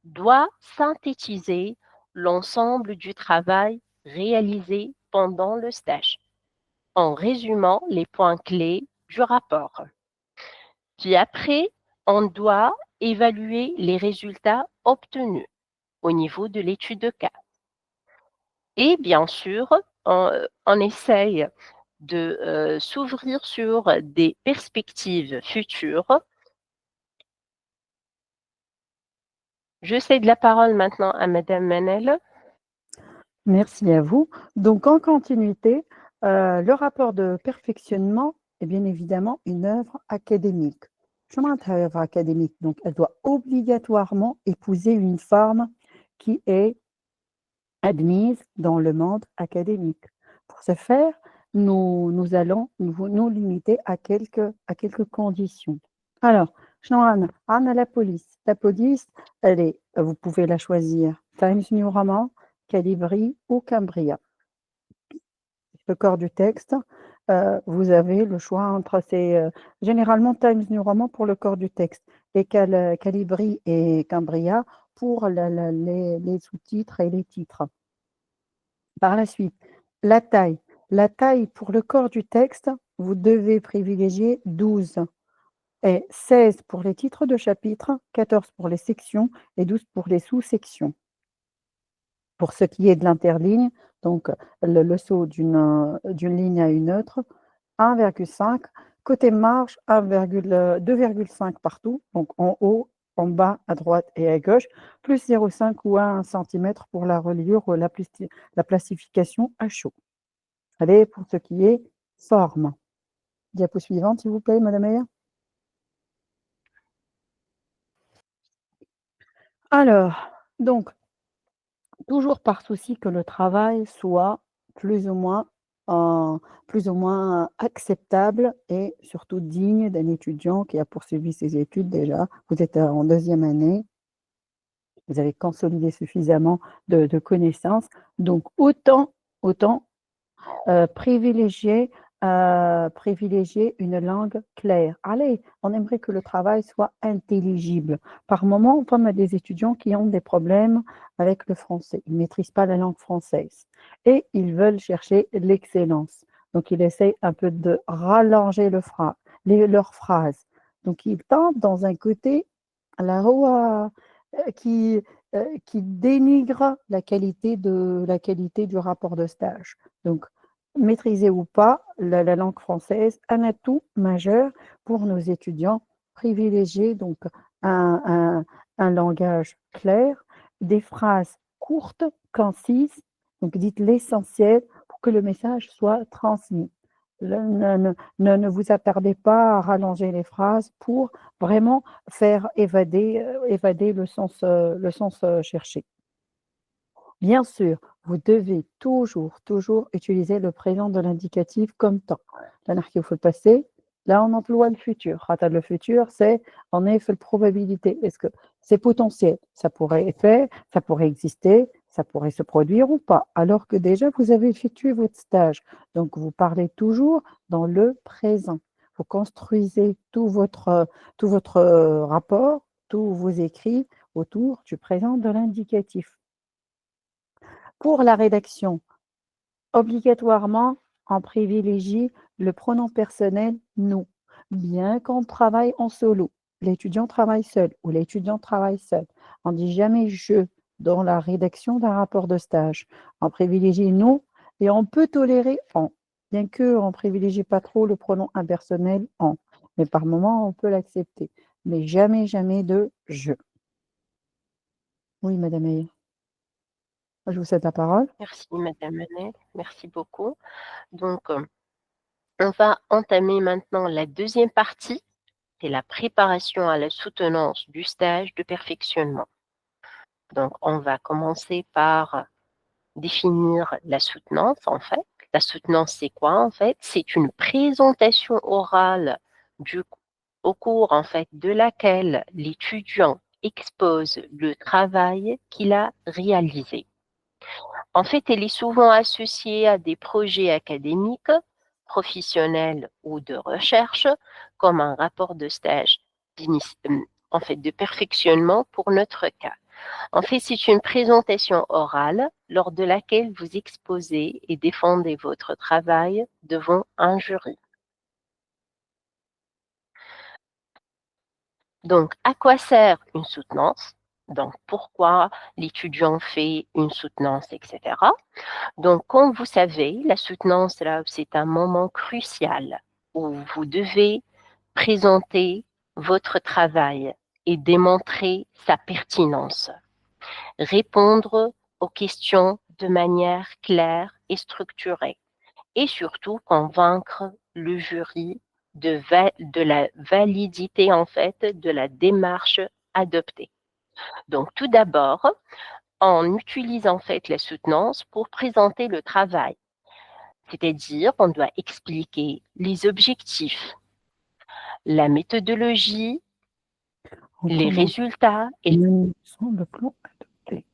doit synthétiser l'ensemble du travail réalisé pendant le stage, en résumant les points clés du rapport. Puis après, on doit évaluer les résultats obtenus au niveau de l'étude de cas. Et bien sûr, on essaye de s'ouvrir sur des perspectives futures. Je cède la parole maintenant à Madame Manel. Merci à vous. Donc, en continuité, le rapport de perfectionnement est bien évidemment une œuvre académique. Chemin de œuvre académique, donc elle doit obligatoirement épouser une forme qui est admise dans le monde académique. Pour ce faire, nous allons nous limiter à quelques conditions. Alors, la police. La police, vous pouvez la choisir Times New Roman, Calibri ou Cambria. Le corps du texte, vous avez le choix entre généralement Times New Roman pour le corps du texte et Calibri et Cambria pour les sous-titres et les titres. Par la suite, la taille. La taille pour le corps du texte, vous devez privilégier 12 et 16 pour les titres de chapitre, 14 pour les sections et 12 pour les sous-sections. Pour ce qui est de l'interligne, donc le saut d'une ligne à une autre, 1,5. Côté marge, 2,5 partout, donc en haut, en bas, à droite et à gauche, plus 0,5 ou 1 cm pour la reliure ou la plastification à chaud. Allez, pour ce qui est forme. Diapo suivante, s'il vous plaît, Madame Meyer. Alors, donc, toujours par souci que le travail soit plus ou moins, acceptable et surtout digne d'un étudiant qui a poursuivi ses études déjà. Vous êtes en 2e année, vous avez consolidé suffisamment de connaissances, donc autant privilégier privilégier une langue claire. Allez, on aimerait que le travail soit intelligible. Par moment, on a des étudiants qui ont des problèmes avec le français. Ils ne maîtrisent pas la langue française et ils veulent chercher l'excellence. Donc, ils essayent un peu de rallonger leurs phrases. Donc, ils tentent dans un côté là, qui, qui dénigre la qualité du rapport de stage. Donc, maîtriser ou pas la langue française, un atout majeur pour nos étudiants, privilégier donc un, un, un langage clair, des phrases courtes, concises, donc dites l'essentiel pour que le message soit transmis. Ne vous attardez pas à rallonger les phrases pour vraiment faire évader le sens cherché. Bien sûr, vous devez toujours utiliser le présent de l'indicatif comme temps. Là نحكيو في le passé, là on emploie le futur. خاطر le futur, c'est on est في probabilité. Est-ce que c'est potentiel? Ça pourrait être fait, ça pourrait exister, ça pourrait se produire ou pas. Alors que déjà, vous avez effectué votre stage. Donc, vous parlez toujours dans le présent. Vous construisez tout votre rapport, tous vos écrits autour du présent de l'indicatif. Pour la rédaction, obligatoirement, on privilégie le pronom personnel nous, bien qu'on travaille en solo. L'étudiant travaille seul ou l'étudiante travaille seul. On ne dit jamais je dans la rédaction d'un rapport de stage. On privilégie nous et on peut tolérer on, bien qu'on ne privilégie pas trop le pronom impersonnel on. Mais par moment, on peut l'accepter. Mais jamais de je. Oui, Madame Ayer. Je vous cède la parole. Merci, Madame Manel. Merci beaucoup. Donc, on va entamer maintenant la deuxième partie, c'est la préparation à la soutenance du stage de perfectionnement. Donc, on va commencer par définir la soutenance, en fait. La soutenance, c'est quoi, en fait? C'est une présentation orale au cours, en fait, de laquelle l'étudiant expose le travail qu'il a réalisé. En fait, elle est souvent associée à des projets académiques, professionnels ou de recherche, comme un rapport de stage en fait, de perfectionnement pour notre cas. En fait, c'est une présentation orale lors de laquelle vous exposez et défendez votre travail devant un jury. Donc, à quoi sert une soutenance? Donc, pourquoi l'étudiant fait une soutenance, etc. Donc, comme vous savez, la soutenance, là, c'est un moment crucial où vous devez présenter votre travail et démontrer sa pertinence. Répondre aux questions de manière claire et structurée et surtout convaincre le jury de la validité en fait de la démarche adoptée. Donc tout d'abord, on utilise en fait la soutenance pour présenter le travail, c'est-à-dire on doit expliquer les objectifs, la méthodologie, On les commence. résultats et Le plan adopté.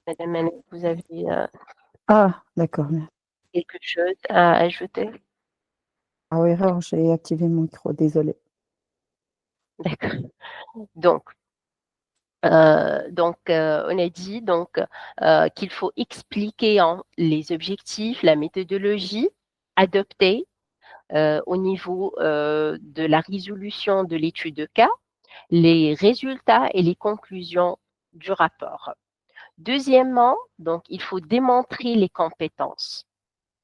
Madame Annette, vous avez Ah, d'accord. quelque chose à ajouter? Ah, erreur, j'ai activé mon micro, désolée. D'accord. Donc, on a dit qu'il faut expliquer les objectifs, la méthodologie adoptée au niveau de la résolution de l'étude de cas, les résultats et les conclusions du rapport. Deuxièmement, donc, il faut démontrer les compétences.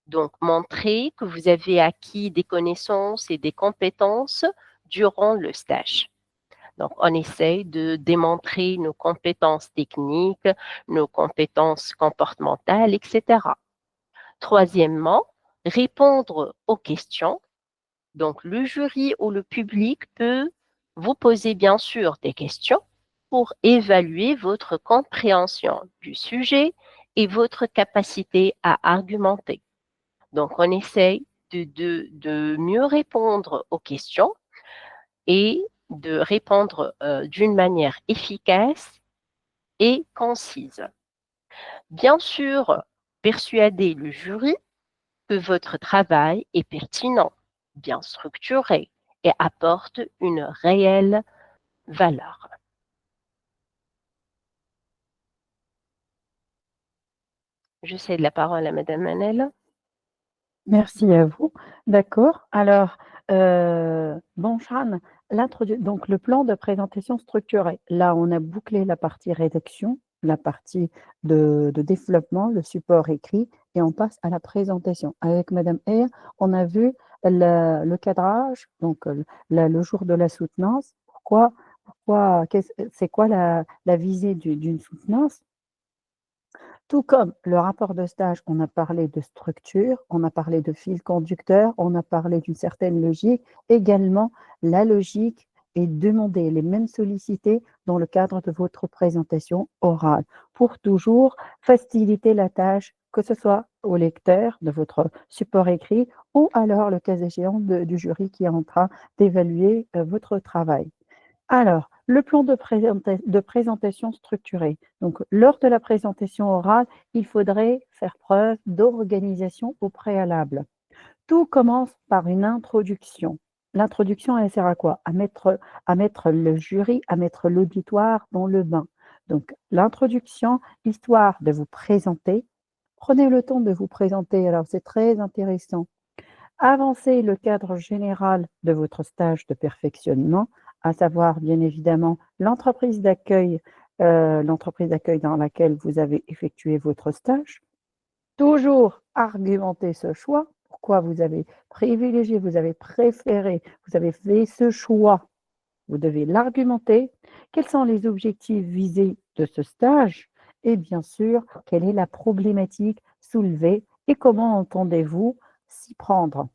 Donc, montrer que vous avez acquis des connaissances et des compétences durant le stage. Donc, on essaye de démontrer nos compétences techniques, nos compétences comportementales, etc. Troisièmement, répondre aux questions. Donc, le jury ou le public peut vous poser bien sûr des questions pour évaluer votre compréhension du sujet et votre capacité à argumenter. Donc, on essaye de mieux répondre aux questions et de répondre d'une manière efficace et concise. Bien sûr, persuader le jury que votre travail est pertinent, bien structuré et apporte une réelle valeur. Je cède la parole à Madame Manel. Merci à vous. D'accord. Alors, bon, Shan, donc le plan de présentation structuré. Là, on a bouclé la partie rédaction, la partie de développement, le support écrit, et on passe à la présentation. Avec Madame Ayer, on a vu le cadrage, donc le jour de la soutenance. C'est quoi la visée d'une soutenance? Tout comme le rapport de stage, on a parlé de structure, on a parlé de fil conducteur, on a parlé d'une certaine logique. Également, la logique est demandée, les mêmes sollicités dans le cadre de votre présentation orale pour toujours faciliter la tâche, que ce soit au lecteur de votre support écrit ou alors le cas échéant du jury qui est en train d'évaluer votre travail. Alors, le plan de présentation structurée. Donc, lors de la présentation orale, il faudrait faire preuve d'organisation au préalable. Tout commence par une introduction. L'introduction, elle sert à quoi? À mettre le jury, à mettre l'auditoire dans le bain. Donc, l'introduction, histoire de vous présenter. Prenez le temps de vous présenter. Alors, c'est très intéressant. Avancer le cadre général de votre stage de perfectionnement, à savoir bien évidemment l'entreprise d'accueil dans laquelle vous avez effectué votre stage. Toujours argumenter ce choix, pourquoi vous avez privilégié, vous avez préféré, vous avez fait ce choix. Vous devez l'argumenter. Quels sont les objectifs visés de ce stage? Et bien sûr, quelle est la problématique soulevée et comment entendez-vous s'y prendre?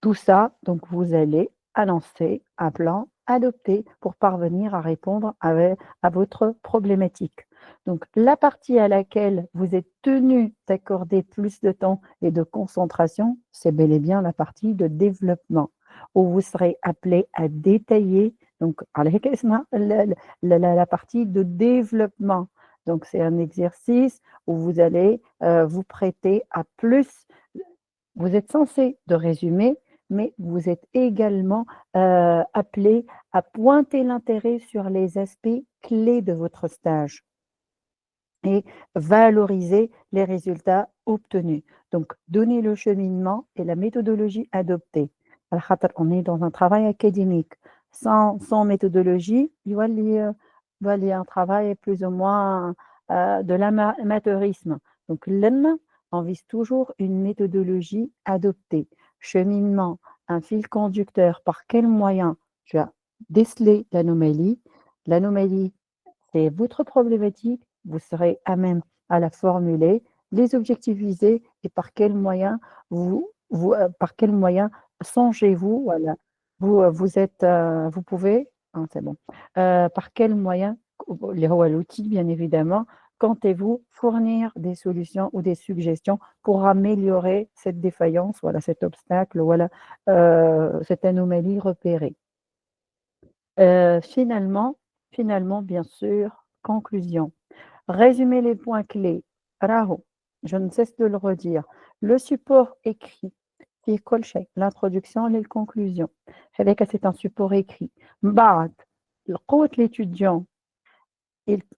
Tout ça, donc vous allez annoncer un plan adopté pour parvenir à répondre à votre problématique. Donc la partie à laquelle vous êtes tenu d'accorder plus de temps et de concentration, c'est bel et bien la partie de développement, où vous serez appelé à détailler, donc la partie de développement. Donc c'est un exercice où vous allez vous prêter à plus. Vous êtes censé de résumer, mais vous êtes également appelé à pointer l'intérêt sur les aspects clés de votre stage et valoriser les résultats obtenus. Donc, donner le cheminement et la méthodologie adoptée. On est dans un travail académique. Sans méthodologie, il va y a un travail plus ou moins de l'amateurisme. Donc, l'EM, on vise toujours une méthodologie adoptée. Cheminement, un fil conducteur, par quel moyen tu as décelé l'anomalie. L'anomalie, c'est votre problématique, vous serez à même à la formuler, les objectifs visés et par quel moyen par quel moyen songez-vous, voilà, vous pouvez, hein, c'est bon, par quel moyen, l'outil bien évidemment, comptez-vous fournir des solutions ou des suggestions pour améliorer cette défaillance, voilà, cet obstacle, voilà, cette anomalie repérée. Finalement, bien sûr, conclusion. Résumer les points clés. Raho, je ne cesse de le redire. Le support écrit, في كل شيء, l'introduction et les conclusions. C'est un support écrit. بعد, قوة l'étudiant,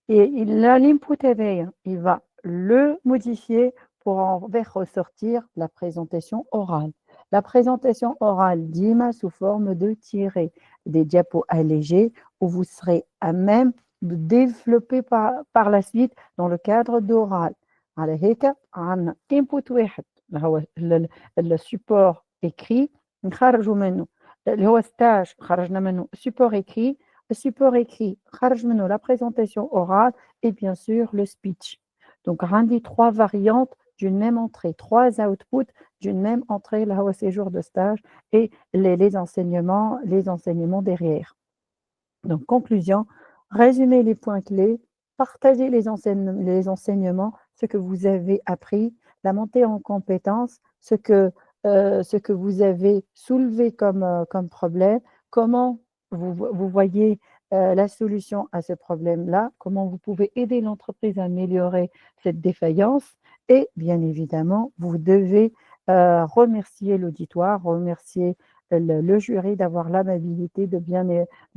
l'input هذايا, il va le modifier pour en faire ressortir la présentation orale. La présentation orale dima sous forme de tirés, des diapos allégés où vous serez à même de développer par la suite dans le cadre d'oral. على هيك عندنا input واحد اللي هو السبور écrit نخرجوا منه اللي هو stage خرجنا منه support écrit. Le support écrit, خرج منه la présentation orale et bien sûr le speech. Donc, rendez trois variantes d'une même entrée, trois outputs d'une même entrée, là au séjour de stage et les enseignements derrière. Donc, conclusion, résumez les points clés, partagez les enseignements, ce que vous avez appris, la montée en compétences, ce que vous avez soulevé comme problème, comment vous voyez la solution à ce problème-là, comment vous pouvez aider l'entreprise à améliorer cette défaillance Et bien évidemment, vous devez remercier l'auditoire, remercier le jury d'avoir l'amabilité de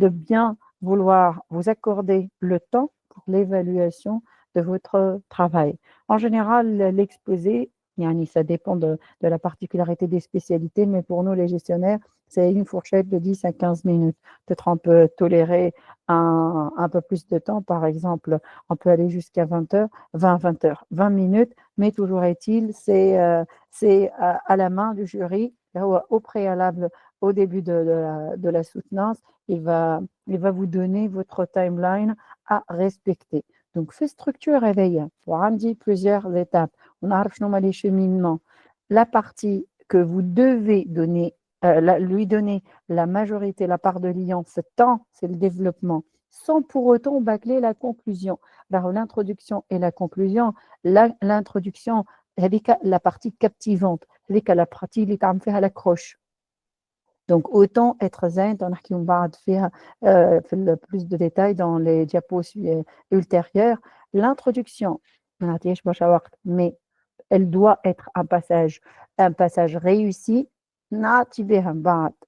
bien vouloir vous accorder le temps pour l'évaluation de votre travail. En général, l'exposé, yani, ça dépend de la particularité des spécialités, mais pour nous, les gestionnaires, c'est une fourchette de 10 à 15 minutes. Peut-être on peut tolérer un peu plus de temps, par exemple, on peut aller jusqu'à 20 heures, 20 heures, 20 minutes, mais toujours est-il, c'est à la main du jury, au préalable, au début de la soutenance, il va vous donner votre timeline à respecter. Donc, fait structure réveil. Pour en dire plusieurs étapes. On a les cheminements. La partie que vous devez donner, lui donner la majorité, la part de lion, ce temps, c'est le développement, sans pour autant bâcler la conclusion. Alors, l'introduction et la conclusion, l'introduction, la partie captivante, la partie qui fait à l'accroche. Donc, autant être zen, on a faire plus de détails dans les diapos ultérieures. L'introduction, mais elle doit être un passage réussi.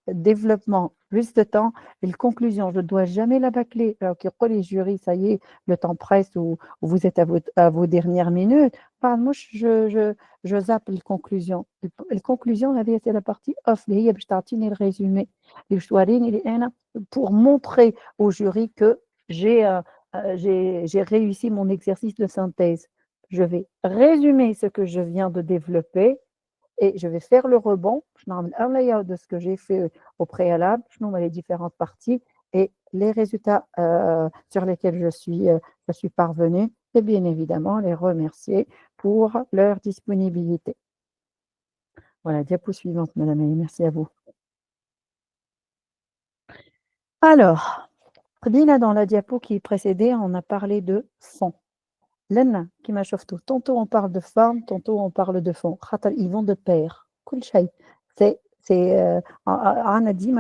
Développement, plus de temps. Et la conclusion, je ne dois jamais la bâcler. Alors que les jurys, ça y est, le temps presse ou vous êtes à vos dernières minutes. Moi, je zappe les conclusions. Les conclusions, c'est la partie off. اللي هي باش تعطيني le résumé. باش توريني اللي أنا pour montrer au jury que j'ai réussi mon exercice de synthèse. Je vais résumer ce que je viens de développer et je vais faire le rebond. Je n'ai un layout de ce que j'ai fait au préalable, je nomme les différentes parties et les résultats sur lesquels je suis parvenue et bien évidemment les remercier pour leur disponibilité. Voilà, diapo suivante, Madame Elie, merci à vous. Alors, dans la diapo qui précédait, on a parlé de fond. Lena, qui m'a chauffé. Tantôt on parle de forme, tantôt on parle de fond. Ils vont de pair. Cool shay. On a dit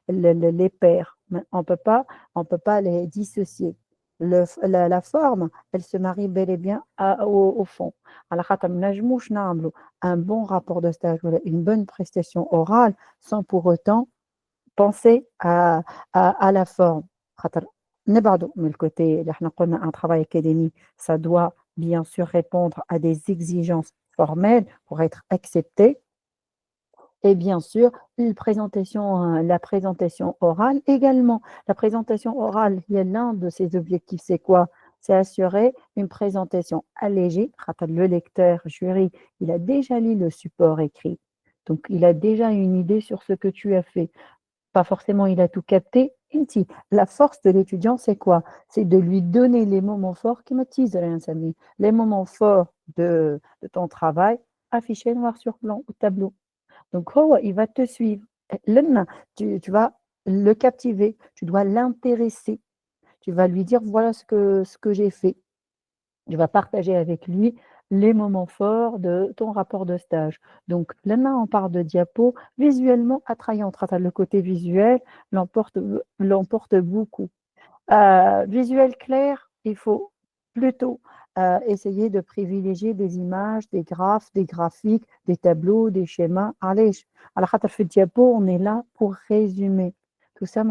les pairs. On peut pas les dissocier. La forme, elle se marie bel et bien au fond. Alors, un bon rapport de stage, une bonne prestation orale, sans pour autant penser à la forme. نبعدوا من الكوتي اللي احنا قلنا un travail académique, ça doit bien sûr répondre à des exigences formelles pour être accepté. Et bien sûr, la présentation orale également. La présentation orale, il y a l'un de ses objectifs, c'est quoi? C'est assurer une présentation allégée. Le lecteur, jury, il a déjà lu le support écrit. Donc, il a déjà une idée sur ce que tu as fait. Pas forcément il a tout capté. La force de l'étudiant, c'est quoi? C'est de lui donner les moments forts qui me disent rien, Samy. Les moments forts de ton travail affichés noir sur blanc au tableau. Donc, il va te suivre. Tu vas le captiver, tu dois l'intéresser. Tu vas lui dire voilà ce que j'ai fait. Tu vas partager avec lui les moments forts de ton rapport de stage. Donc, là, on parle de diapo visuellement attrayante. Le côté visuel l'emporte beaucoup. Visuel clair, il faut plutôt essayer de privilégier des images, des graphes, des graphiques, des tableaux, des schémas. Allez, à la fait diapo, on est là pour résumer. Tout ça,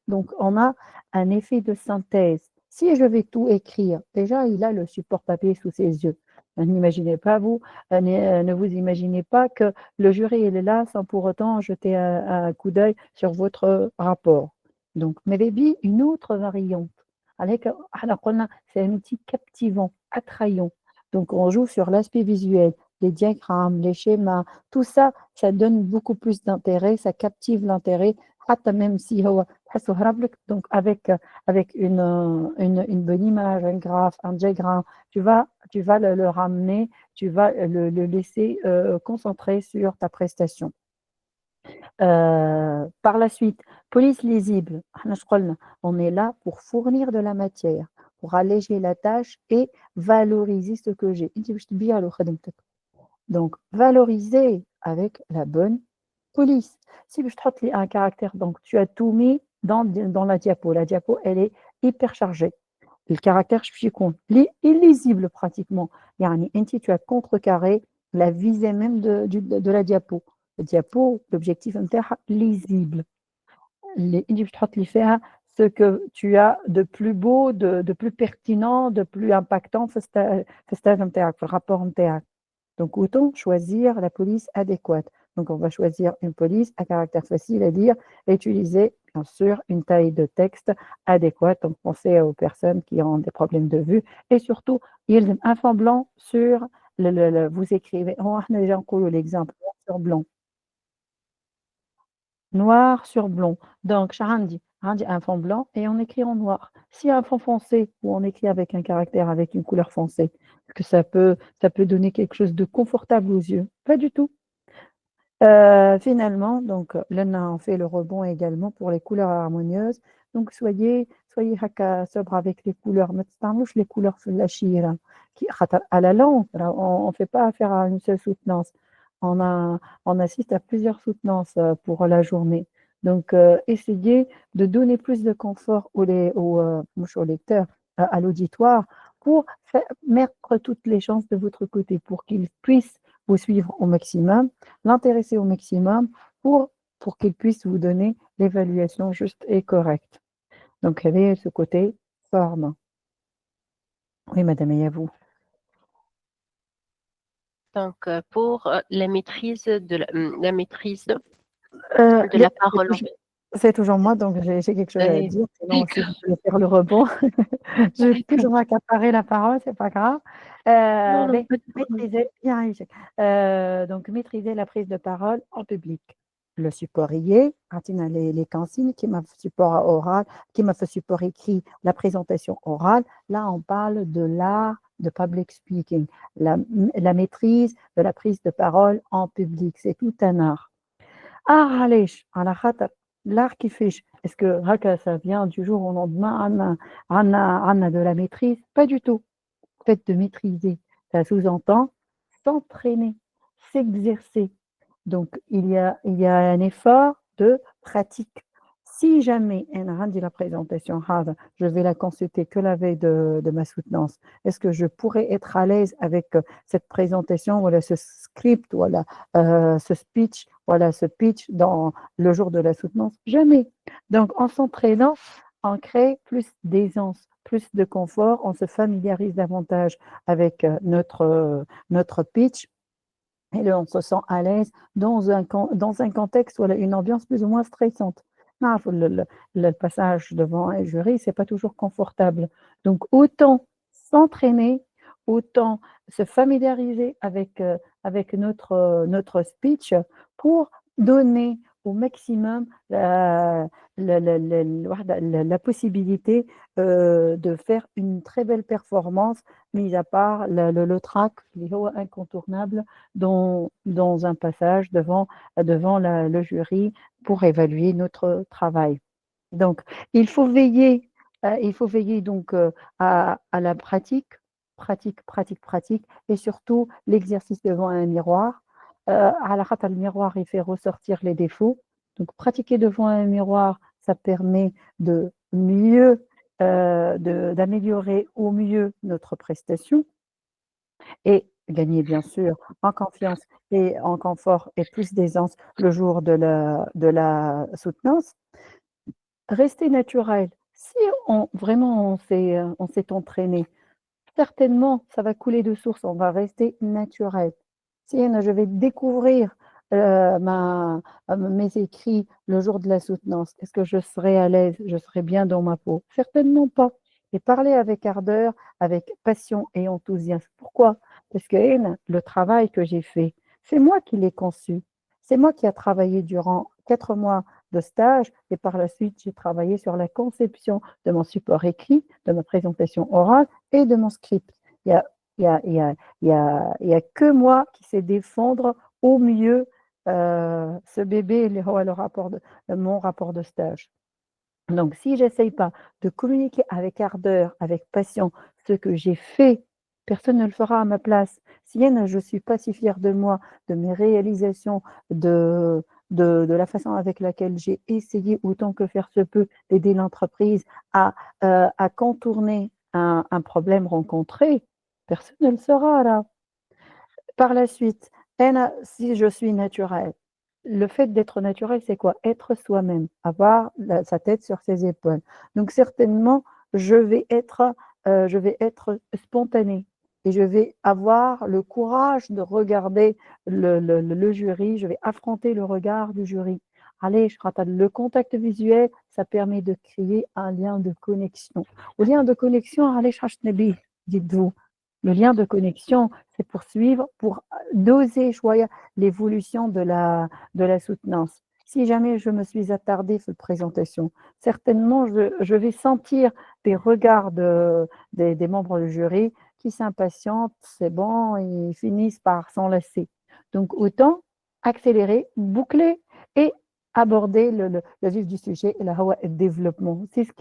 donc on a un effet de synthèse. Si je vais tout écrire, déjà il a le support papier sous ses yeux. N'imaginez pas ne vous imaginez pas que le jury est là sans pour autant jeter un coup d'œil sur votre rapport. Donc, Melebi, une autre variante. C'est un outil captivant, attrayant. Donc, on joue sur l'aspect visuel, les diagrammes, les schémas, tout ça, ça donne beaucoup plus d'intérêt, ça captive l'intérêt, même si donc avec une bonne image, un graphe, un diagramme, tu vas le ramener, tu vas le laisser concentrer sur ta prestation. Par la suite, police lisible. On est là pour fournir de la matière, pour alléger la tâche et valoriser ce que j'ai. Donc, valoriser avec la bonne police. Si je te un caractère, donc tu as tout mis dans la diapo. La diapo, elle est hyper chargée. le caractère illisible pratiquement. يعني انت tu as contrecarré la visée même de la diapo. الdiapo l'objectif نتاعها lisible. اللي انت باش تحط لي فيها ce que tu as de plus beau, de plus pertinent, de plus impactant في الstage نتاعك، في الrapport نتاعك. Donc autant choisir la police adéquate. Donc on va choisir une police à caractère facile à lire et utiliser bien sûr une taille de texte adéquate. Donc pensez aux personnes qui ont des problèmes de vue et surtout يلزم un fond blanc sur vous écrivez هو احنا déjà نقولوا l'exemple noir sur blanc. Noir sur blanc. Donc عندي un fond blanc et on écrit en noir. Si un fond foncé ou on écrit avec un caractère avec une couleur foncée, est-ce que ça peut donner quelque chose de confortable aux yeux? Pas du tout. Finalement, donc là on fait le rebond également pour les couleurs harmonieuses. Donc soyez هكا sobre avec les couleurs. ما تستعملوش les couleurs flashy خاطر à la langue on fait pas affaire à une seule soutenance. On assiste à plusieurs soutenances pour la journée. Donc essayez de donner plus de confort مش au lecteur, à l'auditoire pour mettre toutes les chances de votre côté pour qu'il puisse vous suivre au maximum, l'intéresser au maximum pour qu'il puisse vous donner l'évaluation juste et correcte. Donc, il y avait ce côté forme. Oui, madame, et à vous. Donc, pour la maîtrise de la maîtrise de la parole. C'est toujours moi, donc j'ai quelque chose à dire. Sinon, si vous voulez faire le rebond, je vais toujours accaparer la parole, c'est pas grave. Mais maîtriser, bien, donc maîtriser la prise de parole en public. Le support y est, les consignes qui m'a fait support oral, qui m'a fait support écrit, la présentation orale. Là, on parle de l'art de public speaking, la maîtrise de la prise de parole en public. C'est tout un art. علاش؟ على خاطر l'art كيفاش؟ est-ce que هكا ça vient du jour au lendemain عندنا de la maîtrise؟ Pas du tout. Le fait de maîtriser, ça sous-entend s'entraîner, s'exercer. Donc il y a un effort de pratique. Si jamais أنا عندي la présentation هذا je vais la consulter que la veille de ma soutenance, est-ce que je pourrais être à l'aise avec cette présentation voilà ce script voilà ce speech voilà ce pitch dans le jour de la soutenance? Jamais. Donc en s'entraînant, on crée plus d'aisance, plus de confort, on se familiarise davantage avec notre pitch et là on se sent à l'aise dans un contexte voilà une ambiance plus ou moins stressante. Le passage devant un jury, c'est pas toujours confortable. Donc autant s'entraîner, autant se familiariser avec notre speech pour donner au maximum la possibilité de faire une très belle performance, mis à part le trac qui est incontournable dans un passage devant le jury pour évaluer notre travail. Donc, il faut veiller donc à la pratique, et surtout l'exercice devant un miroir. À la khata, le miroir, il fait ressortir les défauts. Donc, pratiquer devant un miroir, ça permet de mieux, d'améliorer au mieux notre prestation et gagner bien sûr en confiance et en confort et plus d'aisance le jour de la soutenance. Rester naturel. Si vraiment on s'est entraîné, certainement ça va couler de source, on va rester naturel. Si je vais découvrir mes écrits le jour de la soutenance, est-ce que je serai à l'aise, je serai bien dans ma peau? Certainement pas. Et parler avec ardeur, avec passion et enthousiasme. Pourquoi? Parce que le travail que j'ai fait, c'est moi qui l'ai conçu. C'est moi qui ai travaillé durant 4 mois de stage et par la suite, j'ai travaillé sur la conception de mon support écrit, de ma présentation orale et de mon script. Il y a, il y a, il y a, il y a que moi qui sais défendre au mieux ce bébé, mon rapport de stage. Donc, si j'essaye pas de communiquer avec ardeur, avec passion, ce que j'ai fait, personne ne le fera à ma place. Si je ne suis pas si fière de moi, de mes réalisations, de la façon avec laquelle j'ai essayé autant que faire se peut d'aider l'entreprise à contourner un problème rencontré, personne ne le saura là. Par la suite, si je suis naturelle, le fait d'être naturel, c'est quoi? Être soi-même, avoir sa tête sur ses épaules. Donc certainement, je vais être spontanée et je vais avoir le courage de regarder le jury, je vais affronter le regard du jury. Allez, le contact visuel, ça permet de créer un lien de connexion. Au lien de connexion, allez, dites-vous. Le lien de connexion, c'est pour suivre, pour doser l'évolution de la soutenance. Si jamais je me suis attardée sur la présentation, certainement je vais sentir des regards des membres du jury qui s'impatientent, c'est bon, ils finissent par s'enlacer. Donc autant accélérer, boucler et aborder le vif du sujet et le développement. C'est ce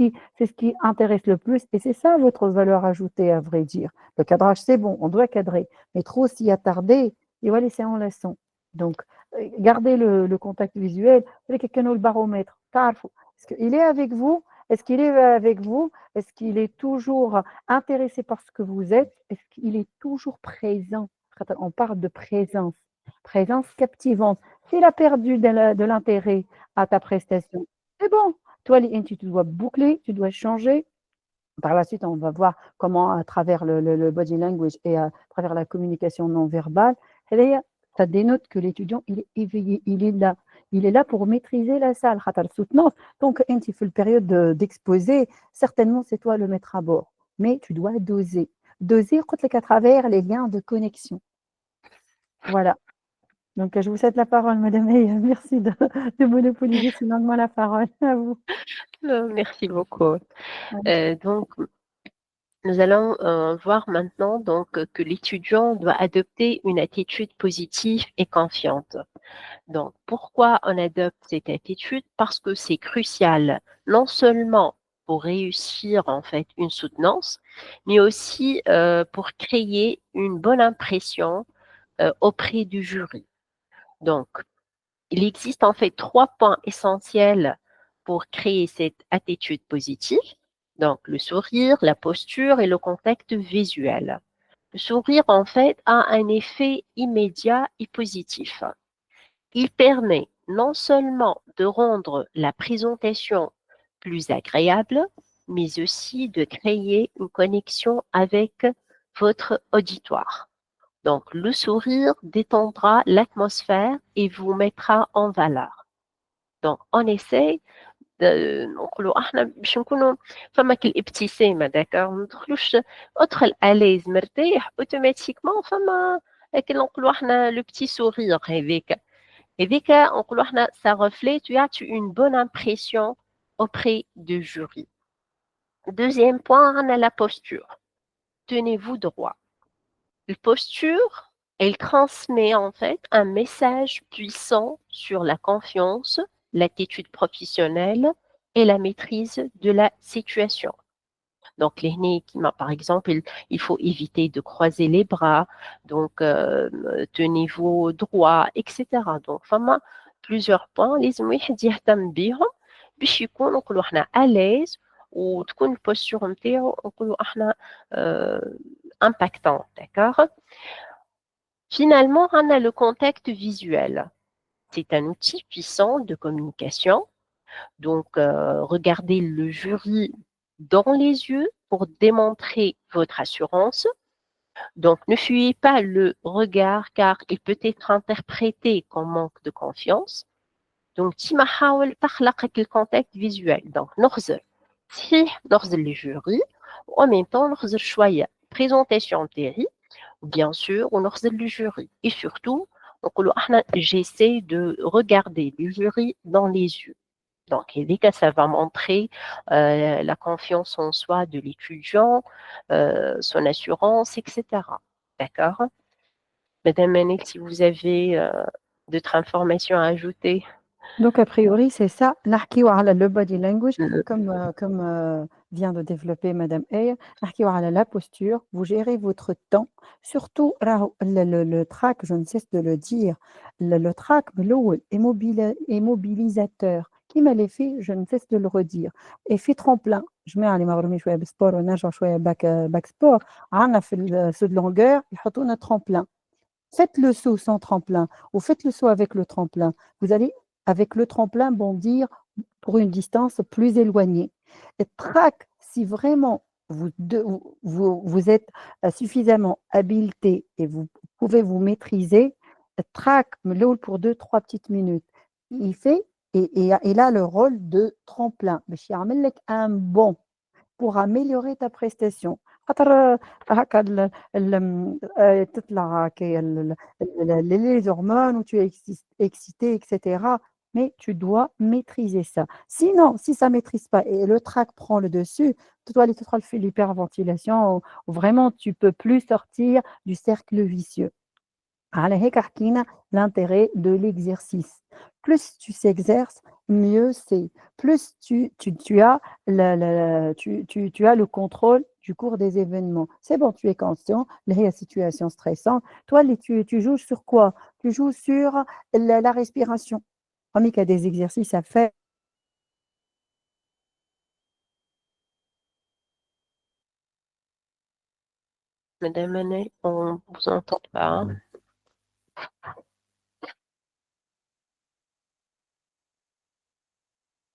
qui intéresse le plus et c'est ça votre valeur ajoutée à vrai dire. Le cadrage, c'est bon, on doit cadrer, mais trop s'y attarder, et voilà, c'est enlaçant. Donc, gardez le contact visuel. Vous quelqu'un le baromètre. Est-ce qu'il est avec vous? Est-ce qu'il est avec vous? Est-ce qu'il est toujours intéressé par ce que vous êtes? Est-ce qu'il est toujours présent? On parle de présence. Présence captivante. S'il a perdu de l'intérêt à ta prestation, c'est bon. Toi, tu dois boucler, tu dois changer. Par la suite, on va voir comment, à travers le body language et à travers la communication non verbale, ça dénote que l'étudiant, il est éveillé, il est là. Il est là pour maîtriser la salle. Donc, quand il fait une période d'exposé, certainement, c'est toi le maître à bord. Mais tu dois doser. Doser à travers les liens de connexion. Voilà. Donc, je vous cède la parole, madame. Et merci de monopoliser finalement la parole. À vous. Merci beaucoup. Donc, nous allons voir maintenant donc, que l'étudiant doit adopter une attitude positive et confiante. Donc, pourquoi on adopte cette attitude? Parce que c'est crucial, non seulement pour réussir en fait une soutenance, mais aussi pour créer une bonne impression auprès du jury. Donc, il existe en fait 3 points essentiels pour créer cette attitude positive. Donc, le sourire, la posture et le contact visuel. Le sourire, en fait, a un effet immédiat et positif. Il permet non seulement de rendre la présentation plus agréable, mais aussi de créer une connexion avec votre auditoire. Donc, le sourire détendra l'atmosphère et vous mettra en valeur. Donc, on essaie نقولوا احنا باش نكونوا فما الابتسامه داكا ما ندخلوش ادخل اليز مرتاح اوتوماتيكمون فما لكن نقولوا احنا لو بتي سورير هذيك نقولوا احنا ça reflète يعطي une bonne impression auprès du jury. Deuxième point, on a la posture. Tenez-vous droit. La posture, elle transmet en fait un message puissant sur la confiance, l'attitude professionnelle et la maîtrise de la situation. Donc, par exemple, il faut éviter de croiser les bras, donc tenez-vous droit, etc. Donc, plusieurs points, les واحد يهتم بيهم باش يكون نقولوا احنا à l'aise وتكون البوستور نتاعو نقولوا احنا impactant, d'accord? Finalement, on a le contact visuel. C'est un outil puissant de communication. Donc, regardez le jury dans les yeux pour démontrer votre assurance. Donc, ne fuyez pas le regard car il peut être interprété comme manque de confiance. Donc, تيما حاول تخلق le contact visuel. Donc, نغزر صحيح نغزر le jury en même temps نغزر شوية présentation تاعي bien sûr ونغزر le jury et surtout j'essaie de regarder le jury dans les yeux. Donc, ça va montrer la confiance en soi de l'étudiant, son assurance, etc. D'accord? Madame Manel, si vous avez d'autres informations à ajouter. Donc, a priori, c'est ça. نحكيو على le body language, comme vient de développer Madame Ayer. نحكيو على la posture. Vous gérez votre temps. Surtout, le trac, je ne cesse de le dire, le trac est mobilisateur. Qui m'a l'effet, je ne cesse de le redire. Effet tremplin. جماعة اللي مغرومين شوية بالsport ونرجعوا شوية back sport عندنا في الsaut de longueur يحطوا لنا tremplin. Faites le saut sans tremplin ou faites le saut avec le tremplin. Vous allez, avec le tremplin, bondir pour une distance plus éloignée. Et track, si vraiment vous êtes suffisamment habilité et vous pouvez vous maîtriser, track pour 2-3 petites minutes. Il fait, il a le rôle de tremplin. Mais je un bond pour améliorer ta prestation. خاطر هكا تطلع هكايا les hormones où tu es excité, etc. Mais tu dois maîtriser ça. Sinon, si ça ne maîtrise pas et le trac prend le dessus, tu dois aller te faire l'hyperventilation où vraiment tu ne peux plus sortir du cercle vicieux. على هيك حكينا l'intérêt de l'exercice. Plus tu s'exerces, mieux c'est. Plus tu as tu as le contrôle du cours des événements. C'est bon, tu es conscient, la situation stressante. Toi, tu joues sur quoi? Tu joues sur la respiration. Comme il y a des exercices à faire. Madame Annelle, on vous entend pas. Hein.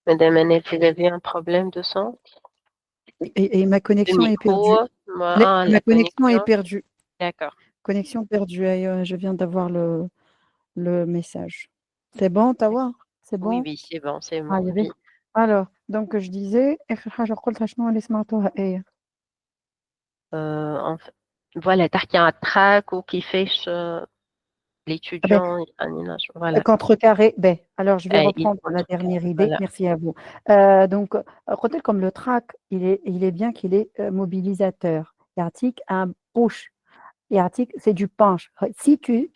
Madame Annelle, vous avez un problème de son? Et ma Le connexion est micro, perdue. la Ma connexion est connexion. perdue. D'accord. Connexion perdue. Je viens d'avoir le message. C'est bon, Tawa? C'est Oui, bon? oui, c'est bon, c'est bon. Ah, il y avait- Oui. Alors, donc je disais, آخر حاجة قلتها شنو اللي سمعتوها إيه؟ Voilà, تحكي عن التراك وكيفاش Ah ben, l'étudiant voilà. contrecarré, ben, alors je vais Il reprendre la contre dernière idée, voilà. merci à vous. Donc, côté comme le trac, il est bien qu'il est mobilisateur. Yartik, un push. Yartik, c'est du punch. Si tu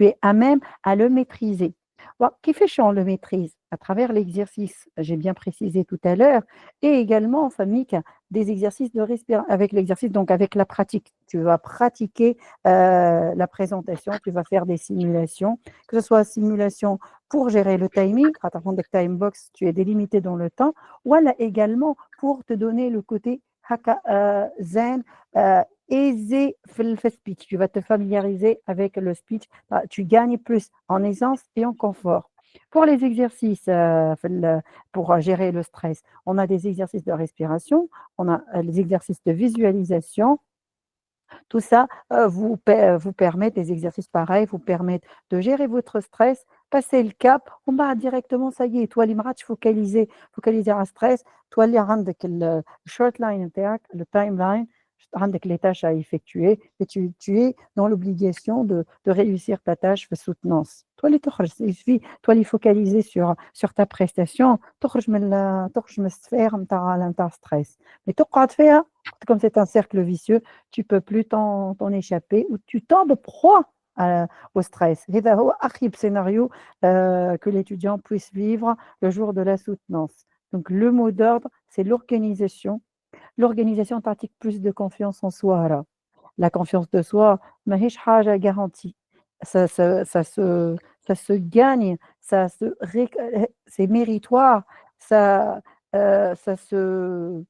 es à même à le maîtriser. Bon, qui fait on le maîtrise? À travers l'exercice, j'ai bien précisé tout à l'heure, et également, famille, des exercices de respiration, avec l'exercice, donc avec la pratique. Tu vas pratiquer la présentation, tu vas faire des simulations, que ce soit simulation pour gérer le timing, à travers le time box, tu es délimité dans le temps, ou alors également pour te donner le côté haka zen, aisé في speech. Tu vas te familiariser avec le speech. Tu gagnes plus en aisance et en confort. Pour les exercices, pour gérer le stress, on a des exercices de respiration, on a les exercices de visualisation. Tout ça vous permet, des exercices pareils, vous permettent de gérer votre stress, passer le cap, on va directement, ça y est, toi, l'image focaliser un stress, toi, il y a le short line, le timeline, عندك les tâches à effectuer et tu es dans l'obligation de réussir ta tâche de soutenance. Toi, il suffit, toi, les focaliser sur ta prestation, تخرج من السفير نتاع stress. Mais تقعد فيها, comme c'est un cercle vicieux, tu peux plus t'en échapper ou tu tombes proie au stress. هذا هو أخيب scénario que l'étudiant puisse vivre le jour de la soutenance. Donc le mot d'ordre, c'est l'organisation. L'organisation pratique plus de confiance en soi. Là. La confiance de soi, ماهيش حاجة garantie. Ça se gagne, c'est méritoire, ça, ça se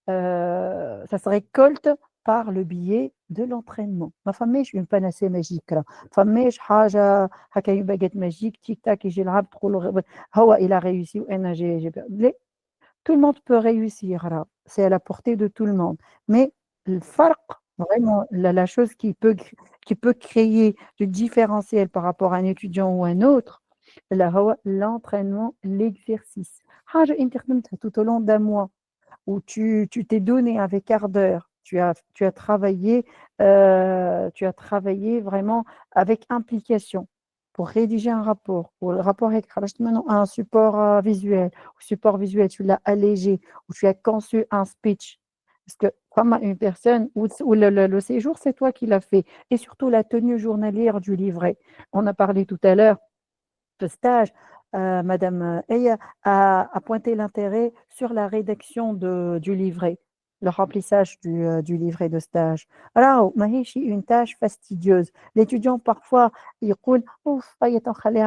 ça se récolte par le biais de l'entraînement. ما فماش une panacée magique là. فماش حاجة هكا une baguette magique تيك تاك يجي يلعب تقول هو il a réussi وأنا j'ai لا. Tout le monde peut réussir là. C'est à la portée de tout le monde. Mais le farq, vraiment, la chose qui peut créer du différentiel par rapport à un étudiant ou un autre, là, l'entraînement, l'exercice. حاجة أنت خدمتها tout au long d'un mois où tu t'es donné avec ardeur, tu as travaillé vraiment avec implication pour rédiger un rapport. Ou le rapport est maintenant un support visuel. Au support visuel, tu l'as allégé, ou tu as conçu un speech. Parce que comme une personne, où le séjour, c'est toi qui l'as fait. Et surtout la tenue journalière du livret. On a parlé tout à l'heure de stage, Madame Aya a pointé l'intérêt sur la rédaction du livret, le remplissage du livret de stage. Alors, ماهيش une tâche fastidieuse. L'étudiant, parfois, il يقول ouf, à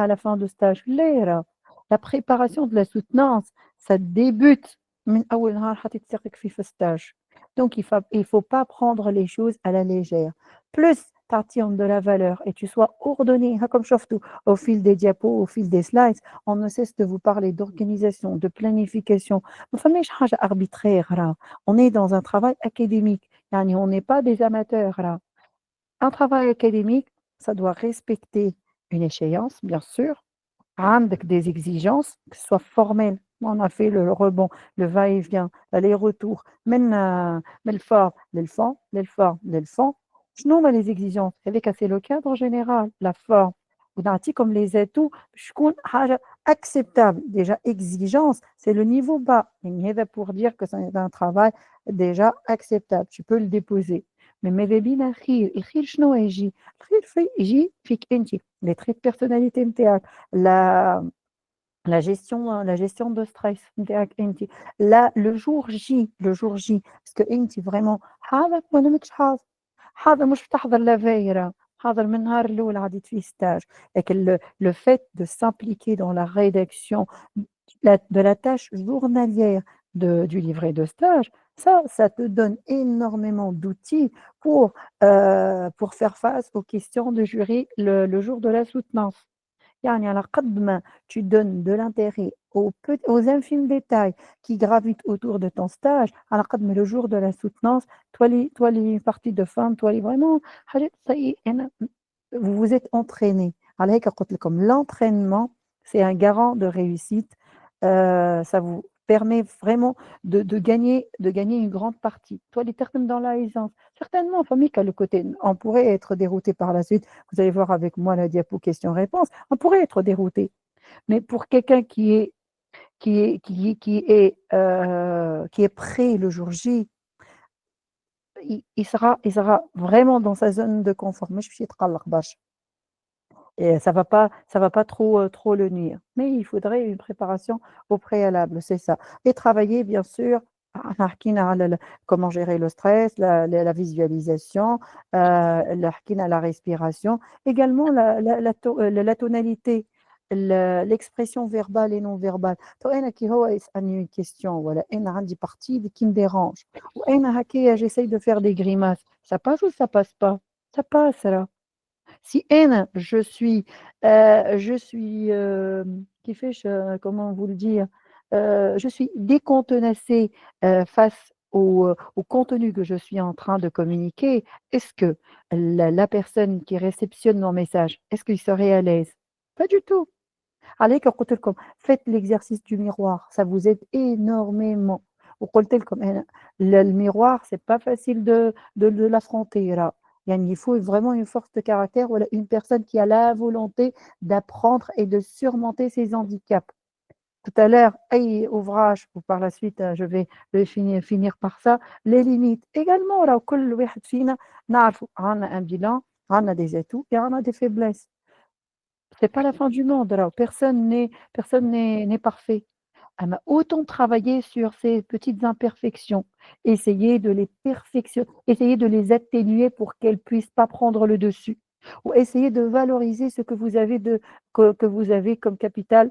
la fin de stage. لا، la préparation de la soutenance, ça débute من أول نهار حتتسقك فيه في stage. Donc il faut pas prendre les choses à la légère. Plus تعطيهم de la valeur et tu sois ordonné, ها comme شفتوا au fil des diapos, au fil des slides, on ne cesse de vous parler d'organisation, de planification. ما فماش حاجة arbitraire راه. On est dans un travail académique. يعني on n'est pas des amateurs راه. Un travail académique, ça doit respecter une échéance, bien sûr, عندك des exigences, que ce soit formelles. On a fait le rebond, le va-et-vient, l'aller-retour من الفort للفond, للفort للفond. شنو هما les exigences؟ هذاك c'est le cadre général, la forme. ونعطي comme les atouts باش تكون حاجة acceptable. Déjà exigence, c'est le niveau bas. يعني هذا pour dire que c'est un travail déjà acceptable. Tu peux le déposer. Mais ماذا بينا خير، الخير شنو يجي؟ الخير يجي فيك أنت، les traits de personnalité نتاعك. La, la gestion de stress نتاعك أنت. Là, le jour J, parce que أنت vraiment حاضر ولا ماكش حاضر. حاضر مش بتحضر لا فايرة، حاضر من النهار الأول عديت فيه stage. لكن le fait de s'impliquer dans la rédaction de la tâche journalière du livret de stage, ça te donne énormément d'outils pour faire face aux questions de jury le jour de la soutenance. يعني على قد ما tu donnes de l'intérêt aux infimes détails qui gravitent autour de ton stage, على قد ما le jour de la soutenance, toi les parties de fin, toi les vraiment حاجات vous vous êtes entraîné. على هيك قلت لكم l'entraînement, c'est un garant de réussite. Ça vous permet vraiment de gagner une grande partie. Toi, les termes dans la aisance. Certainement, famille, le côté, on pourrait être dérouté par la suite. Vous allez voir avec moi la diapo question-réponse. On pourrait être dérouté. Mais pour quelqu'un qui est prêt le jour J, il sera vraiment dans sa zone de confort. مش باش يتقلق برشا. Et ça va pas trop le nuire. Mais il faudrait une préparation au préalable, c'est ça. Et travailler bien sûr حكينا على comment gérer le stress, la visualisation, حكينا la respiration, également la tonalité, l'expression verbale et non verbale. تو أنا كي هو يسألني une question ولا أنا عندي partie qui me dérange وأنا هكايا j'essaye de faire des grimaces, ça passe ou ça passe pas? Ça passe là. Si N, je suis كيفاش comment vous le dire? Je suis décontenacée, face au contenu que je suis en train de communiquer, est-ce que la personne qui réceptionne mon message, est-ce qu'il serait à l'aise? Pas du tout. عليك قلت لكم faites l'exercice du miroir, ça vous aide énormément. وقلت لكم أنا le miroir, c'est pas facile de l'affronter là. يعني il faut vraiment une force de caractère ou une personne qui a la volonté d'apprendre et de surmonter ses handicaps. Tout à l'heure, أي ouvrage ou par la suite je vais finir par ça, les limites. Également راهو كل واحد فينا نعرفوا عندنا un bilan, عندنا des atouts et عندنا des faiblesses. C'est pas la fin du monde, alors personne n'est parfait. Elle m'a autant travaillé sur ces petites imperfections, essayer de les atténuer pour qu'elles puissent pas prendre le dessus, ou essayer de valoriser ce que vous avez que vous avez comme capital,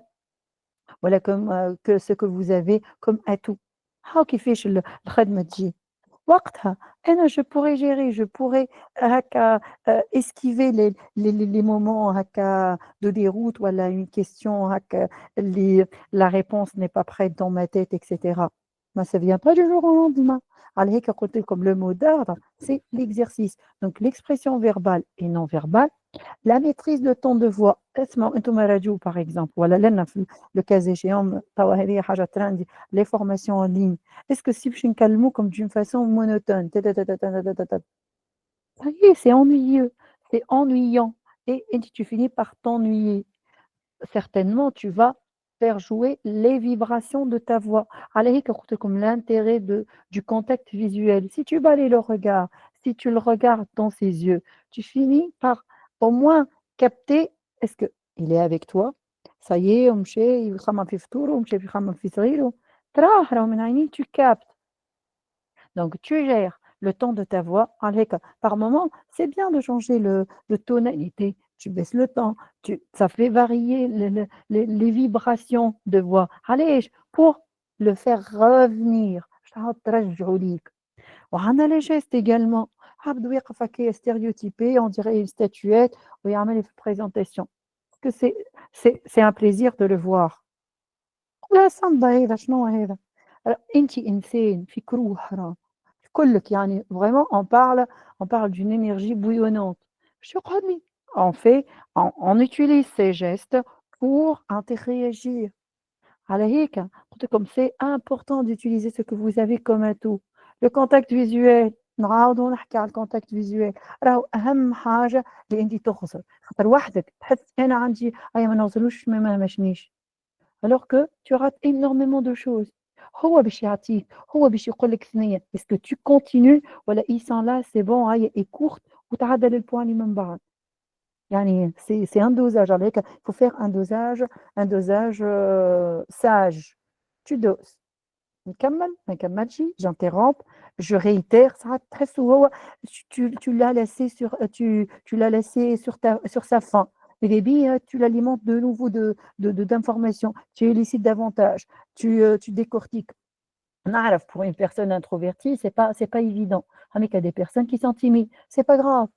voilà comme que ce que vous avez comme atout. هاو كيفاش الخدمة تجي. وقتها أنا je pourrais gérer, je pourrais هكا esquiver les moments هكا de déroute ولا une question هكا اللي la réponse n'est pas prête dans ma tête et cetera. Mais ça vient pas du jour au lendemain. على هيك قلت لكم le mot d'ordre, c'est l'exercice. Donc l'expression verbale et non verbale, la maîtrise de ton de voix. اسمعوا أنتم راديو par exemple ولا لنا في le cas échéant توا هذه حاجة ترندي les formations en ligne. Est-ce que si باش نكلموكم d'une façon monotone ça y est, c'est ennuyeux, c'est ennuyant et tu finis par t'ennuyer. Certainement, tu vas faire jouer les vibrations de ta voix. على هيك قلت لكم l'intérêt du contact visuel. Si tu balays le regard, si tu le regardes dans ses yeux, tu finis par au moins capter est-ce qu'il est avec toi. Ça y est, ومشى يخمم في فطوره ومشى يخمم في صغيره. تراه راهو من عينيه tu captes. Donc, tu gères le ton de ta voix. Avec, par moment, c'est bien de changer de tonalité. Tu baisses le ton, ça fait varier les vibrations de voix. Allez, pour le faire revenir. شحال ترجعوا ليك. وعندنا les gestes également. عبد يقف هكايا stéréotypé, on dirait une statuette ويعمل في présentation. Parce que c'est un plaisir de le voir. لا صمبا هذا شنو هذا؟ أنتِ إنسان فيك روح راه، كلّك يعني vraiment on parle d'une énergie bouillonnante. Je crois on fait on utilise ces gestes pour interréagir. على هيك قُلت لكم c'est important d'utiliser ce que vous avez comme atout. Le contact visuel نعاودوا نحكي على الcontact visuel راهو أهم حاجة اللي أنتِ تغزر، خاطر وحدك تحس أنا عندي أيا ما نغزروش ما مشنيش. Alors que tu rates énormément de choses. هو باش يعطيك، هو باش يقول لك ثنية est-ce que tu continues والّا ils sont là c'est bon هيا écoute وتعدّل الpoint اللي من بعد. يعني c'est un dosage على هيك il faut faire un dosage sage. Tu doses. نكمّل، ما نكمّلش، j'interromps, je réitère ساعات تحسّه هو tu l'as laissé tu l'as laissé sur sa faim. Et début, tu l'alimentes de nouveau d'informations, tu élicites davantage, tu décortiques. نعرف pour une personne introvertie, c'est pas évident. Mais il y a des personnes qui sont timides, c'est pas grave,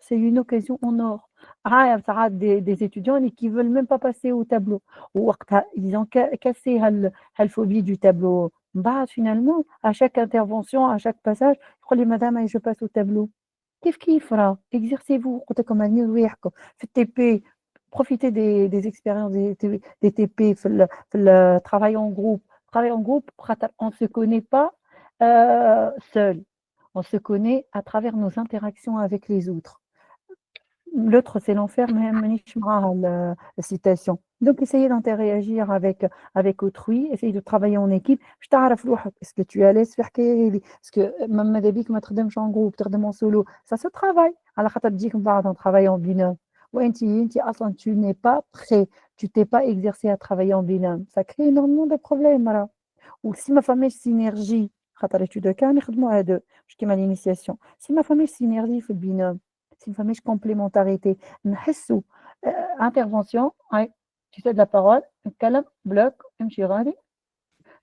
c'est une occasion en or. ساعات des étudiants qui veulent même pas passer au tableau ووقتها ils ont cassé هالphobie du tableau. من بعد finalement à chaque intervention, à chaque passage يقول لي madame je passe au tableau. كيف راه exercez-vous قلت لكم هاني رواحكم في الTP profitez des expériences des TP في ال travail en groupe. Travail en groupe خاطر on se connaît pas seul. On se connaît à travers nos interactions avec les autres. L'autre, c'est l'enfer, mais مانيش معاها الcitation. Donc essayez d'interagir avec autrui, essayez de travailler en équipe باش تعرف روحك. Est-ce que tu es à l'aise في الحكاية هذي؟ Est-ce que ماذا بيك ما تخدمش en groupe تخدم en solo. Ça se travaille. على خاطر تجيك من بعد on travaille en binôme. وأنتِ أصلًا tu n'es pas prêt, tu t'es pas exercé à travailler en binôme. Ça crée énormément de problèmes راه. وسي ما فماش سينرجي خاطر étude كاع نخدموا à 2 مش كيما l'initiation. سي ما فماش سينرجي في البينوم سي ما فماش complémentarité نحسوا intervention ouais tu fais de la parole نتكلم bloc امشي غادي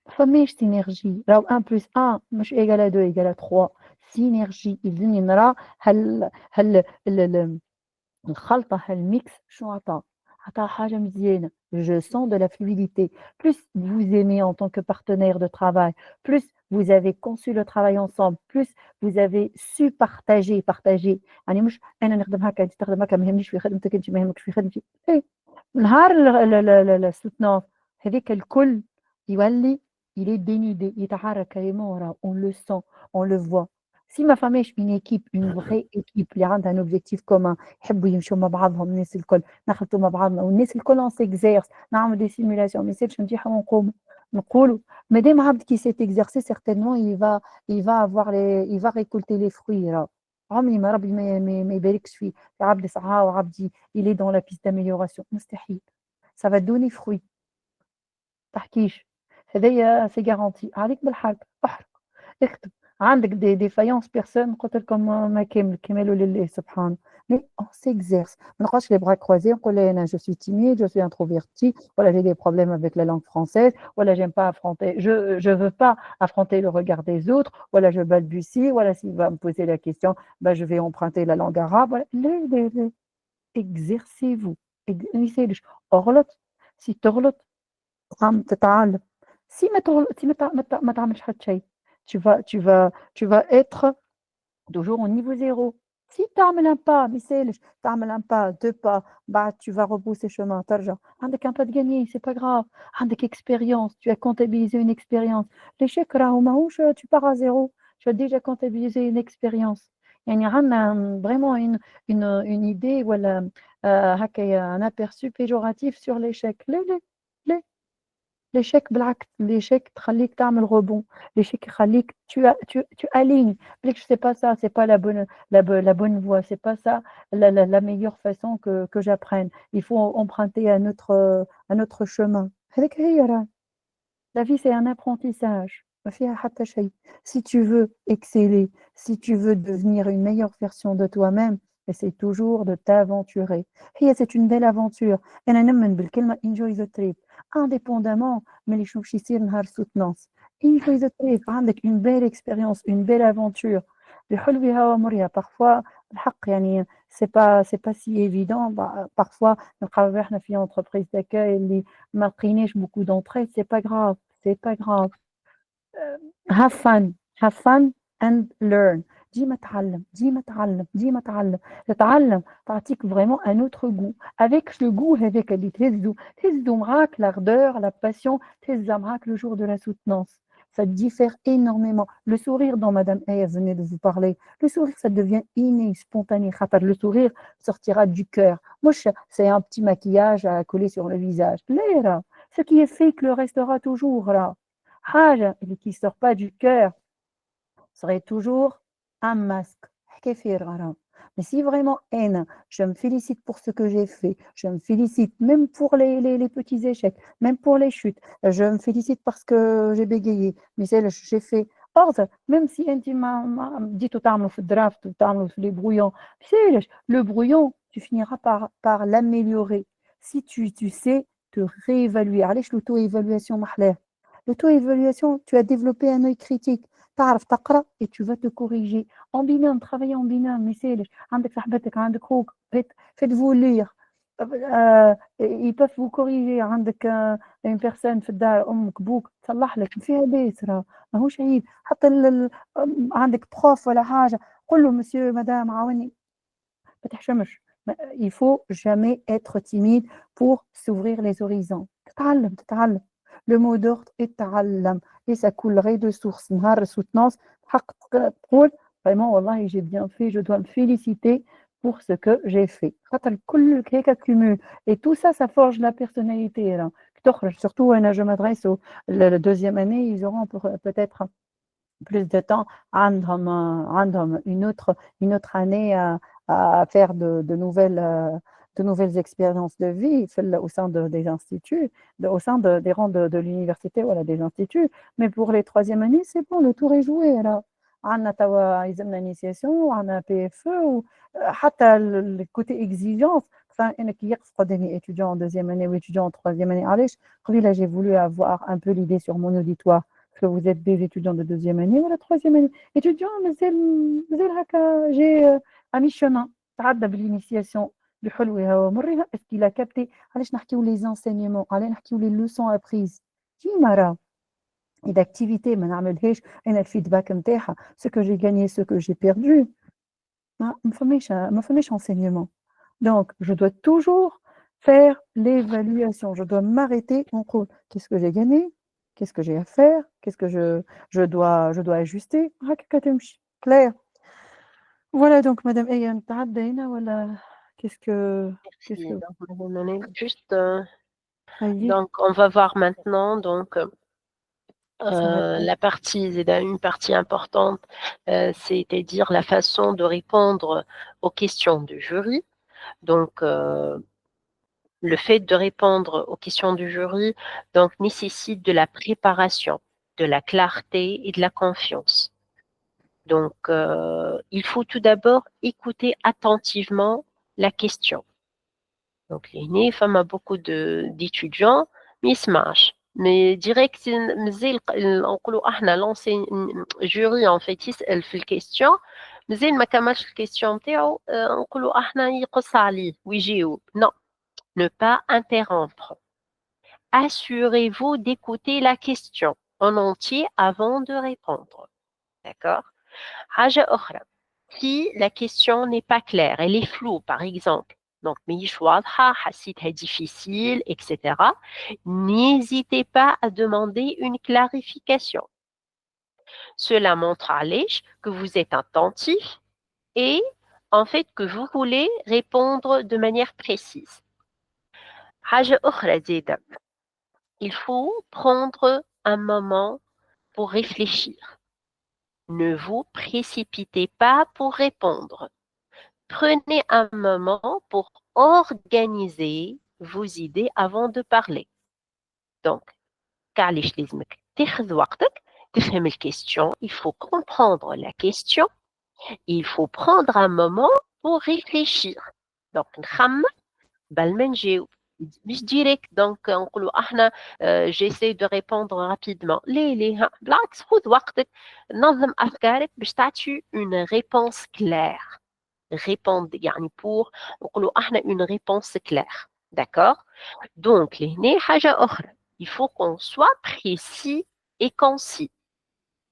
ما فماش سينرجي راهو 1+1 مش égal à 2 égal à 3 سينرجي يلزمني نرى هل الخلطة هالmix شنو عطا حاجة مزيانة. Je sens de la fluidité. Plus vous aimez en tant que partenaire de travail, plus vous avez conçu le travail ensemble, plus vous avez su partager. يعني مش أنا نخدم هكا أنتِ تخدم هكا ما يهمنيش في خدمتك أنتِ ما يهمكش في خدمتي. إيه نهار السوتناف هاذاك الكل يولي il est dénudé يتعرى كريمون راه on le sent, on le voit. Si ما فماش une équipe, une vraie équipe اللي عندها un objectif commun يحبوا يمشوا مع بعضهم الناس الكل، نخلطوا مع بعضنا والناس الكل on s'exerce نعمل des simulations ما يصيرش نطيحوا ونقوموا نقولوا مادام عبد qui s'est exercé certainement il va récolter les fruits راه. عمري ما ربي ما يباركش فيه، في عبد سعى وعبد il est dans la piste d'amélioration مستحيل. Ça va donner fruit. تحكيش هذايا سي garanti عليك بالحرب احرق اكتب عندك دي فايونس بيرسون قلت لكم ما كملوا لله سبحانه. Mais on s'exerce. ما نقعدش les bras croisés نقول أنا je suis timide, je suis introverti, voilà j'ai des problèmes avec la langue française, voilà j'aime pas affronter, je veux pas affronter le regard des autres, voilà je balbutie, voilà s'il va me poser la question, bah je vais emprunter la langue arabe, voilà. ليه exercez-vous. ما يسالش اغلط سي تغلط تتعلم. Si ما تعملش حتى شيء tu vas être toujours au niveau 0. Si تعمل un pas ما يسالش تعمل un pas 2 pas بعد tu vas rebrousser chemin ترجع عندك un pas de gagné c'est pas grave عندك expérience tu as comptabilisé une expérience. L'échec راهو ماهوش tu pars à 0 tu as déjà comptabilisé une expérience. يعني عندنا vraiment une idée ولا هكايا un aperçu péjoratif sur l'échec. ليه l'échec بالعكس l'échec تخلّيك تعمل rebond l'échec يخلّيك tu alignes بالك c'est pas ça c'est pas la bonne voie c'est pas ça la meilleure façon que j'apprenne il faut emprunter un autre chemin هاذيك هي راه la vie c'est un apprentissage ما فيها حتى شيء si tu veux exceller si tu veux devenir une meilleure version de toi-même essaye toujours de t'aventurer. C'est une belle aventure. أنا نؤمن بالكلمة enjoy the trip. Indépendamment من اللي شوف شي يصير نهار soutenance. Enjoy the trip. عندك une belle expérience, une belle aventure. بحلوها ومرها. Parfois الحق يعني c'est pas si évident. Parfois نلقاو روحنا في entreprise d'accueil اللي ما لقيناش beaucoup d'entraide. C'est pas grave. have fun and learn. ديما تعلم ديما تعلم ديما تعلم تتعلم تعطيك vraiment un autre goût avec ce goût هذاك اللي تهزو معاك l'ardeur la passion تهزها معاك le jour de la soutenance. Ça diffère énormément. Le sourire dont Madame Aya venait de vous parler, le sourire, ça devient inné, spontané. Le sourire sortira du cœur. Moi, c'est un petit maquillage à coller sur le visage. Là, ce qui est fake le restera toujours là. حاجة اللي qui sort pas du cœur serait toujours un masque. Mais si vraiment haine, je me félicite pour ce que j'ai fait, je me félicite même pour les petits échecs, même pour les chutes, je me félicite parce que j'ai bégayé, mais j'ai fait. Or, même si tu m'as dit tout le draft, tout les brouillons, le brouillon, tu finiras par l'améliorer. Si tu sais te réévaluer. Allez, l'auto-évaluation, l'auto-évaluation, tu as développé un œil critique. تعرف تقرا et tu vas te corriger en binôme, travailler en binôme. ما يسالش عندك صاحبتك عندك خوك faites-vous lire. Ils peuvent vous corriger. عندك une personne في الدار امك بوك تصلح لك فيها بيس راه ماهوش عيب. حتى عندك بروف ولا حاجه قول له مسيو مدام عاوني ما تحشمش. Il faut jamais être timide pour s'ouvrir les horizons. تتعلم. Le mot d'ordre est تعلم et ça coulerait de source. نهار soutenance حق تقول vraiment والله j'ai bien fait, je dois me féliciter pour ce que j'ai fait. خاطر الكل هيك cumule et tout ça ça forge la personnalité là. Surtout أنا je m'adresse au la deuxième année, ils auront peut-être plus de temps عندهم une autre année à faire de nouvelles expériences de vie au sein des instituts, au sein des rangs de l'université, voilà, des instituts. Mais pour les troisième années, c'est bon, le tour est joué. Alors, on a une initiation, on a PFE, حتى le côté exigence. Enfin, étudiants en deuxième année ou étudiants en troisième année. Là, j'ai voulu avoir un peu l'idée sur mon auditoire. Parce que vous êtes des étudiants de deuxième année ou la troisième année. Étudiants, mais j'ai à mi-chemin. تعدى بالinitiation بحلوها ومرها. Est-ce qu'il a capté علاش نحكيو les enseignements علاش نحكيو les leçons apprises كيما راه d'activité ما نعملهاش انا الفيدباك نتاعها ce que j'ai gagné ce que j'ai perdu ما فماش enseignement. Donc je dois toujours faire l'évaluation, je dois m'arrêter en cours. Qu'est-ce que j'ai gagné, qu'est-ce que j'ai à faire, qu'est-ce que je dois ajuster. هكاك تمشي clair. Voilà donc Madame Ayane تعدينا ولا qu'est-ce que Merci. Donc, Madame Monet. Juste, أي donc, on va voir maintenant donc ساعات la partie, une partie importante, c'est-à-dire la façon de répondre aux questions du jury. Donc, le fait de répondre aux questions du jury donc, nécessite de la préparation, de la clarté et de la confiance. Donc, il faut tout d'abord écouter attentivement la question. Donc, les femmes a beaucoup d'étudiants, mais ils se marchent. Mais direct, jury en fait يسأل في الكيستيون مازال ما كملش الكيستيون نتاعو نقولوا احنا يقص عليه ويجاوب. Non, ne pas interrompre. Assurez-vous d'écouter la question en entier avant de répondre. D'accord? حاجة أخرى. Si la question n'est pas claire, elle est floue par exemple, donc ماهيش واضحة حسيتها difficile, etc. N'hésitez pas à demander une clarification. Cela montre علاش que vous êtes attentif et en fait que vous voulez répondre de manière précise. حاجة أخرى زيادة. Il faut prendre un moment pour réfléchir. Ne vous précipitez pas pour répondre. Prenez un moment pour organiser vos idées avant de parler. Donc, كعلاش لازمك تاخذ وقتك تفهم الكيستيون, il faut comprendre la question, il faut prendre un moment faut réfléchir. Donc, نخمم قبل ما نجاوب. مش direct. Donc, نقولوا احنا j'essaie de répondre rapidement. ليه ها بالعكس خذ وقتك نظم أفكارك باش تعطي une réponse claire. Répondre يعني pour نقولوا احنا une réponse claire. D'accord? Donc, لهنا حاجة أخرى. Il faut qu'on soit précis et concis.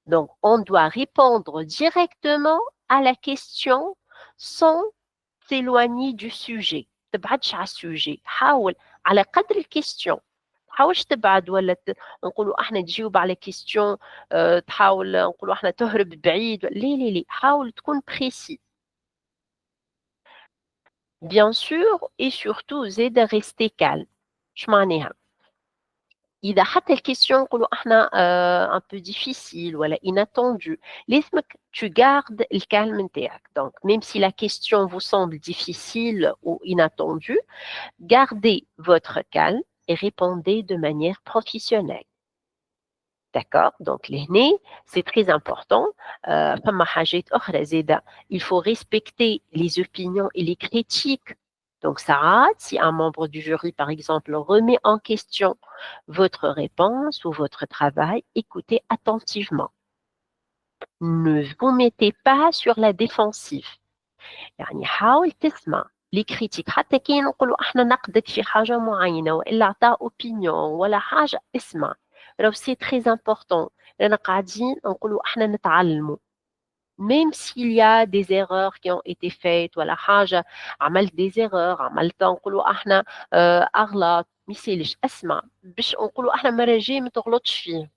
Donc, on doit répondre directement à la question sans s'éloigner du sujet. تبعدش على السوجي. حاول على قدر الكيستيون. تحاولش تبعد ولا نقولوا احنا تجاوب على كيستيون تحاول نقولوا احنا تهرب بعيد. ليه حاول تكون précis. Bien sûr et surtout زيد rester calme. شو معناها؟ إذا حتى الكيستيون نقولوا احنا un peu difficile ولا inattendu لازمك tu gardes الكالم نتاعك. Donc même si la question vous semble difficile ou inattendue, gardez votre calme et répondez de manière professionnelle. D'accord? Donc لهنا c'est très important. فما حاجات أخرى زيادة. Il faut respecter les opinions et les critiques. Donc, Sarah, si un membre du jury, par exemple, remet en question votre réponse ou votre travail, écoutez attentivement. Ne vous mettez pas sur la défensive. يعني حاول تسمع les critiques. حتى كي نقولوا احنا نقدك في حاجة معينة وإلا عطا opinion ولا حاجة اسمع. لو c'est très important. لأن قاعدين نقولوا احنا نتعلموا. Même s'il y a des erreurs qui ont été faites ولا حاجة عملت des erreurs عملت نقولوا احنا أغلط ميسالش اسمع باش نقولوا احنا مرة جاي ما تغلطش فيه.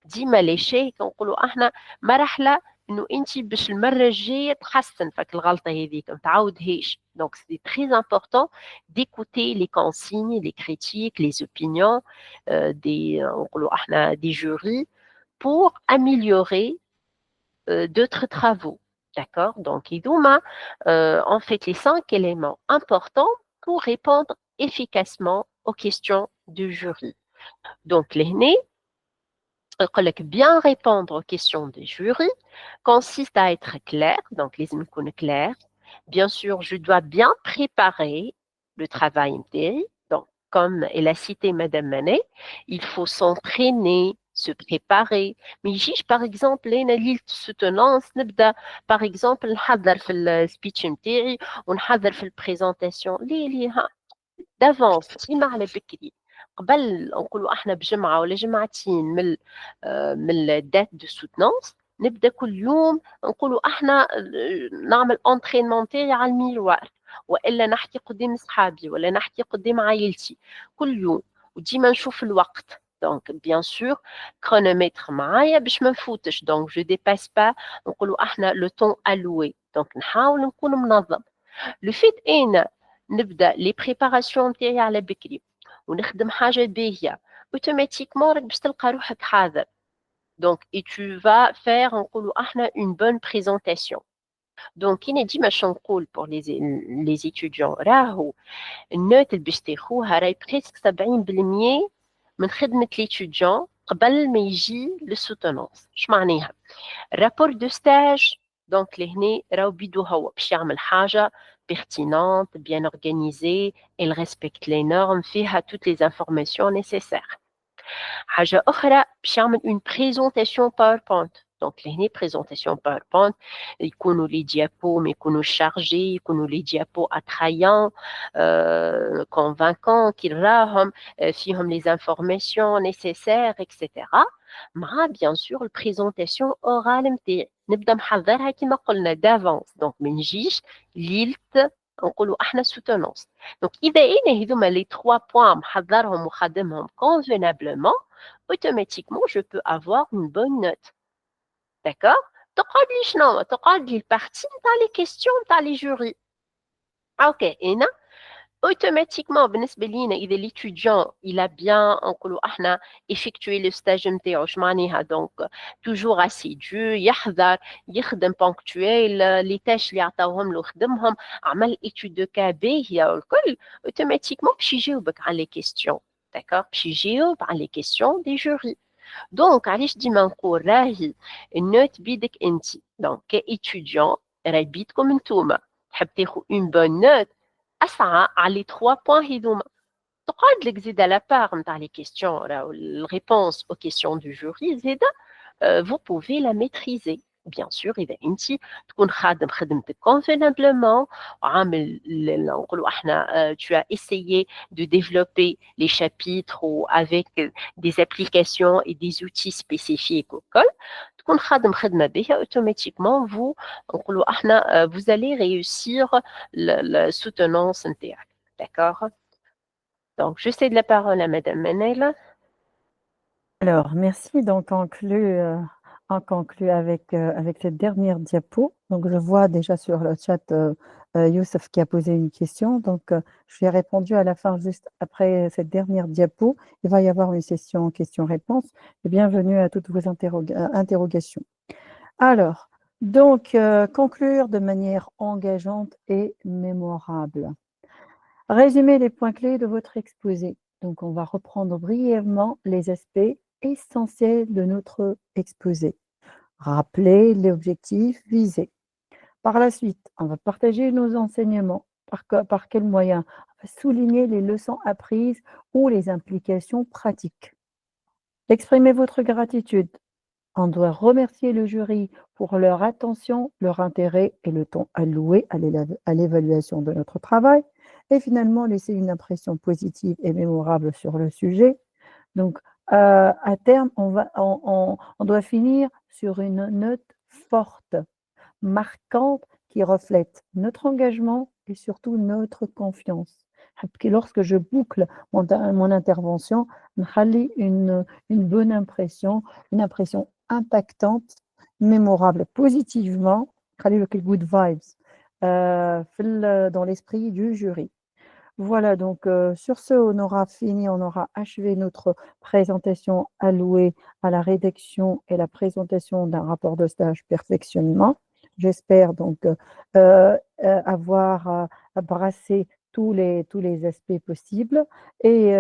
ديما لي شيء كنقولوا احنا مرحلة انه انت باش المرة الجاية تحسن فك الغلطة هذيك ما تعاودهاش. Donc c'est très important d'écouter les consignes, les critiques, les opinions des نقولوا احنا des jurys pour améliorer d'autres travaux. D'accord? Donc, Idouma, en fait, les 5 éléments importants pour répondre efficacement aux questions du jury. Donc, l'hné, bien répondre aux questions du jury consiste à être clair, donc les icônes clairs. Bien sûr, je dois bien préparer le travail MTI. Donc, comme elle a cité Madame Manet, il faut s'entraîner, se préparer. Mais juge par exemple لنا ليلة soutenance نبدا par exemple نحضر في السبيتش نتاعي ونحضر في البريزونطاسيون ليها دافونس ديما على بكري قبل نقولوا احنا بجمعه ولا جمعتين من الدات دو سوتنونس نبدا كل يوم نقولوا احنا نعمل انترينمون تاعي على الميروار والا نحكي قدام صحابي ولا نحكي قدام عائلتي كل يوم وديما نشوف الوقت. Donc, bien sûr, chronomètre معايا باش ما نفوتش. Donc, je dépasse pas نقولوا احنا le temps alloué. Donc, نحاول نكون منظم. Le fait ان نبدا لي بريباراسيون نتاعي على بكري ونخدم حاجه باهيه اوتوماتيكمون راك باش تلقى روحك حاضر. Donc, et tu vas faire نقولوا احنا une bonne présentation. Donc, كي ديما باش نقول pour les étudiants راهو النوت اللي باش تاخوها راهي بريسك 70% من خدمه ليتيديون قبل ما يجي للسوتونونس. اش معناها؟ الرابور دو ستاج دونك لهنا راهو بيدو هو باش يعمل حاجه pertinente, bien organisée, elle respecte les normes, فيها toutes les informations nécessaires. حاجة أخرى باش يعمل une présentation PowerPoint. Donc لهنا présentation PowerPoint يكونوا les diapos ما يكونوش chargés يكونوا les diapos attrayants convaincants كي راهم فيهم les informations nécessaires etc. مع bien sûr البريزونتاسيون اورال نتاعي نبدا محضرها كما قلنا دافونس. دونك ما نجيش ليله نقولوا احنا سوتونونس. دونك اذا انا هذوما لي 3 بوين محضرهم وخدمهم convenablement automatiquement je peux avoir une bonne note. D'accord? تقعد لي شنو تقعد لي البارتي نتاع لي كيستيون نتاع لي جوري. اوكي هنا automatiquement بالنسبه لينا اذا l'étudiant il a bien نقولوا احنا effectué le stage نتاعو اش معناها دونك toujours assidu يحضر يخدم ponctuel لي تاش اللي عطاوهم له خدمهم عمل étude de cas باهيه والكل automatiquement باش يجاوبك على لي كيستيون. داكور باش يجاوب على لي كيستيون دي جوري. دونك علاش ديما نقول راهي النوت بيدك انت. دونك كايتيديون راهي بيدكم نتوما. تحب تاخذ une bonne note اسعى على les 3 points هذوما تقعد لك زيد على part نتاع les questions الريبونس aux questions du jury زيد vous pouvez la maîtriser. Bien sûr, إذا أنتِ تكون خادم خدمتك convenablement وعامل نقولوا إحنا tu as essayé de développer les chapitres ou avec des applications et des outils spécifiques وكل تكون خادم خدمة باهية automatiquement vous نقولوا إحنا vous allez réussir la soutenance نتاعك. D'accord? Donc je cède la parole à madame Manel. Alors, merci. Donc, on conclut avec cette dernière diapo. Donc, je vois déjà sur le chat Youssef qui a posé une question. Donc, je lui ai répondu à la fin, juste après cette dernière diapo. Il va y avoir une session questions-réponses. Et bienvenue à toutes vos interrogations. Alors, donc, conclure de manière engageante et mémorable. Résumez les points clés de votre exposé. Donc, on va reprendre brièvement les aspects essentiels de notre exposé. Rappeler l'objectif visé. Par la suite, on va partager nos enseignements. Par quels moyens? On va souligner les leçons apprises ou les implications pratiques. Exprimez votre gratitude. On doit remercier le jury pour leur attention, leur intérêt et le temps alloué à l'évaluation de notre travail. Et finalement, laisser une impression positive et mémorable sur le sujet. Donc, à terme, on doit finir sur une note forte, marquante, qui reflète notre engagement et surtout notre confiance. Lorsque je boucle mon intervention, une bonne impression, une impression impactante, mémorable, positivement, good vibes, dans l'esprit du jury. Voilà, donc sur ce, on aura achevé notre présentation allouée à la rédaction et la présentation d'un rapport de stage perfectionnement. J'espère donc avoir brassé tous les aspects possibles. Et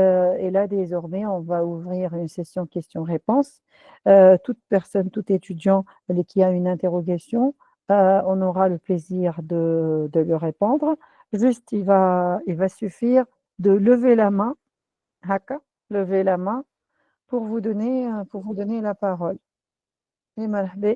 là, désormais, on va ouvrir une session questions-réponses. Toute personne, tout étudiant qui a une interrogation, on aura le plaisir de lui répondre. Juste, il va suffire de lever la main, haka, lever la main pour vous donner la parole. Et marhaba.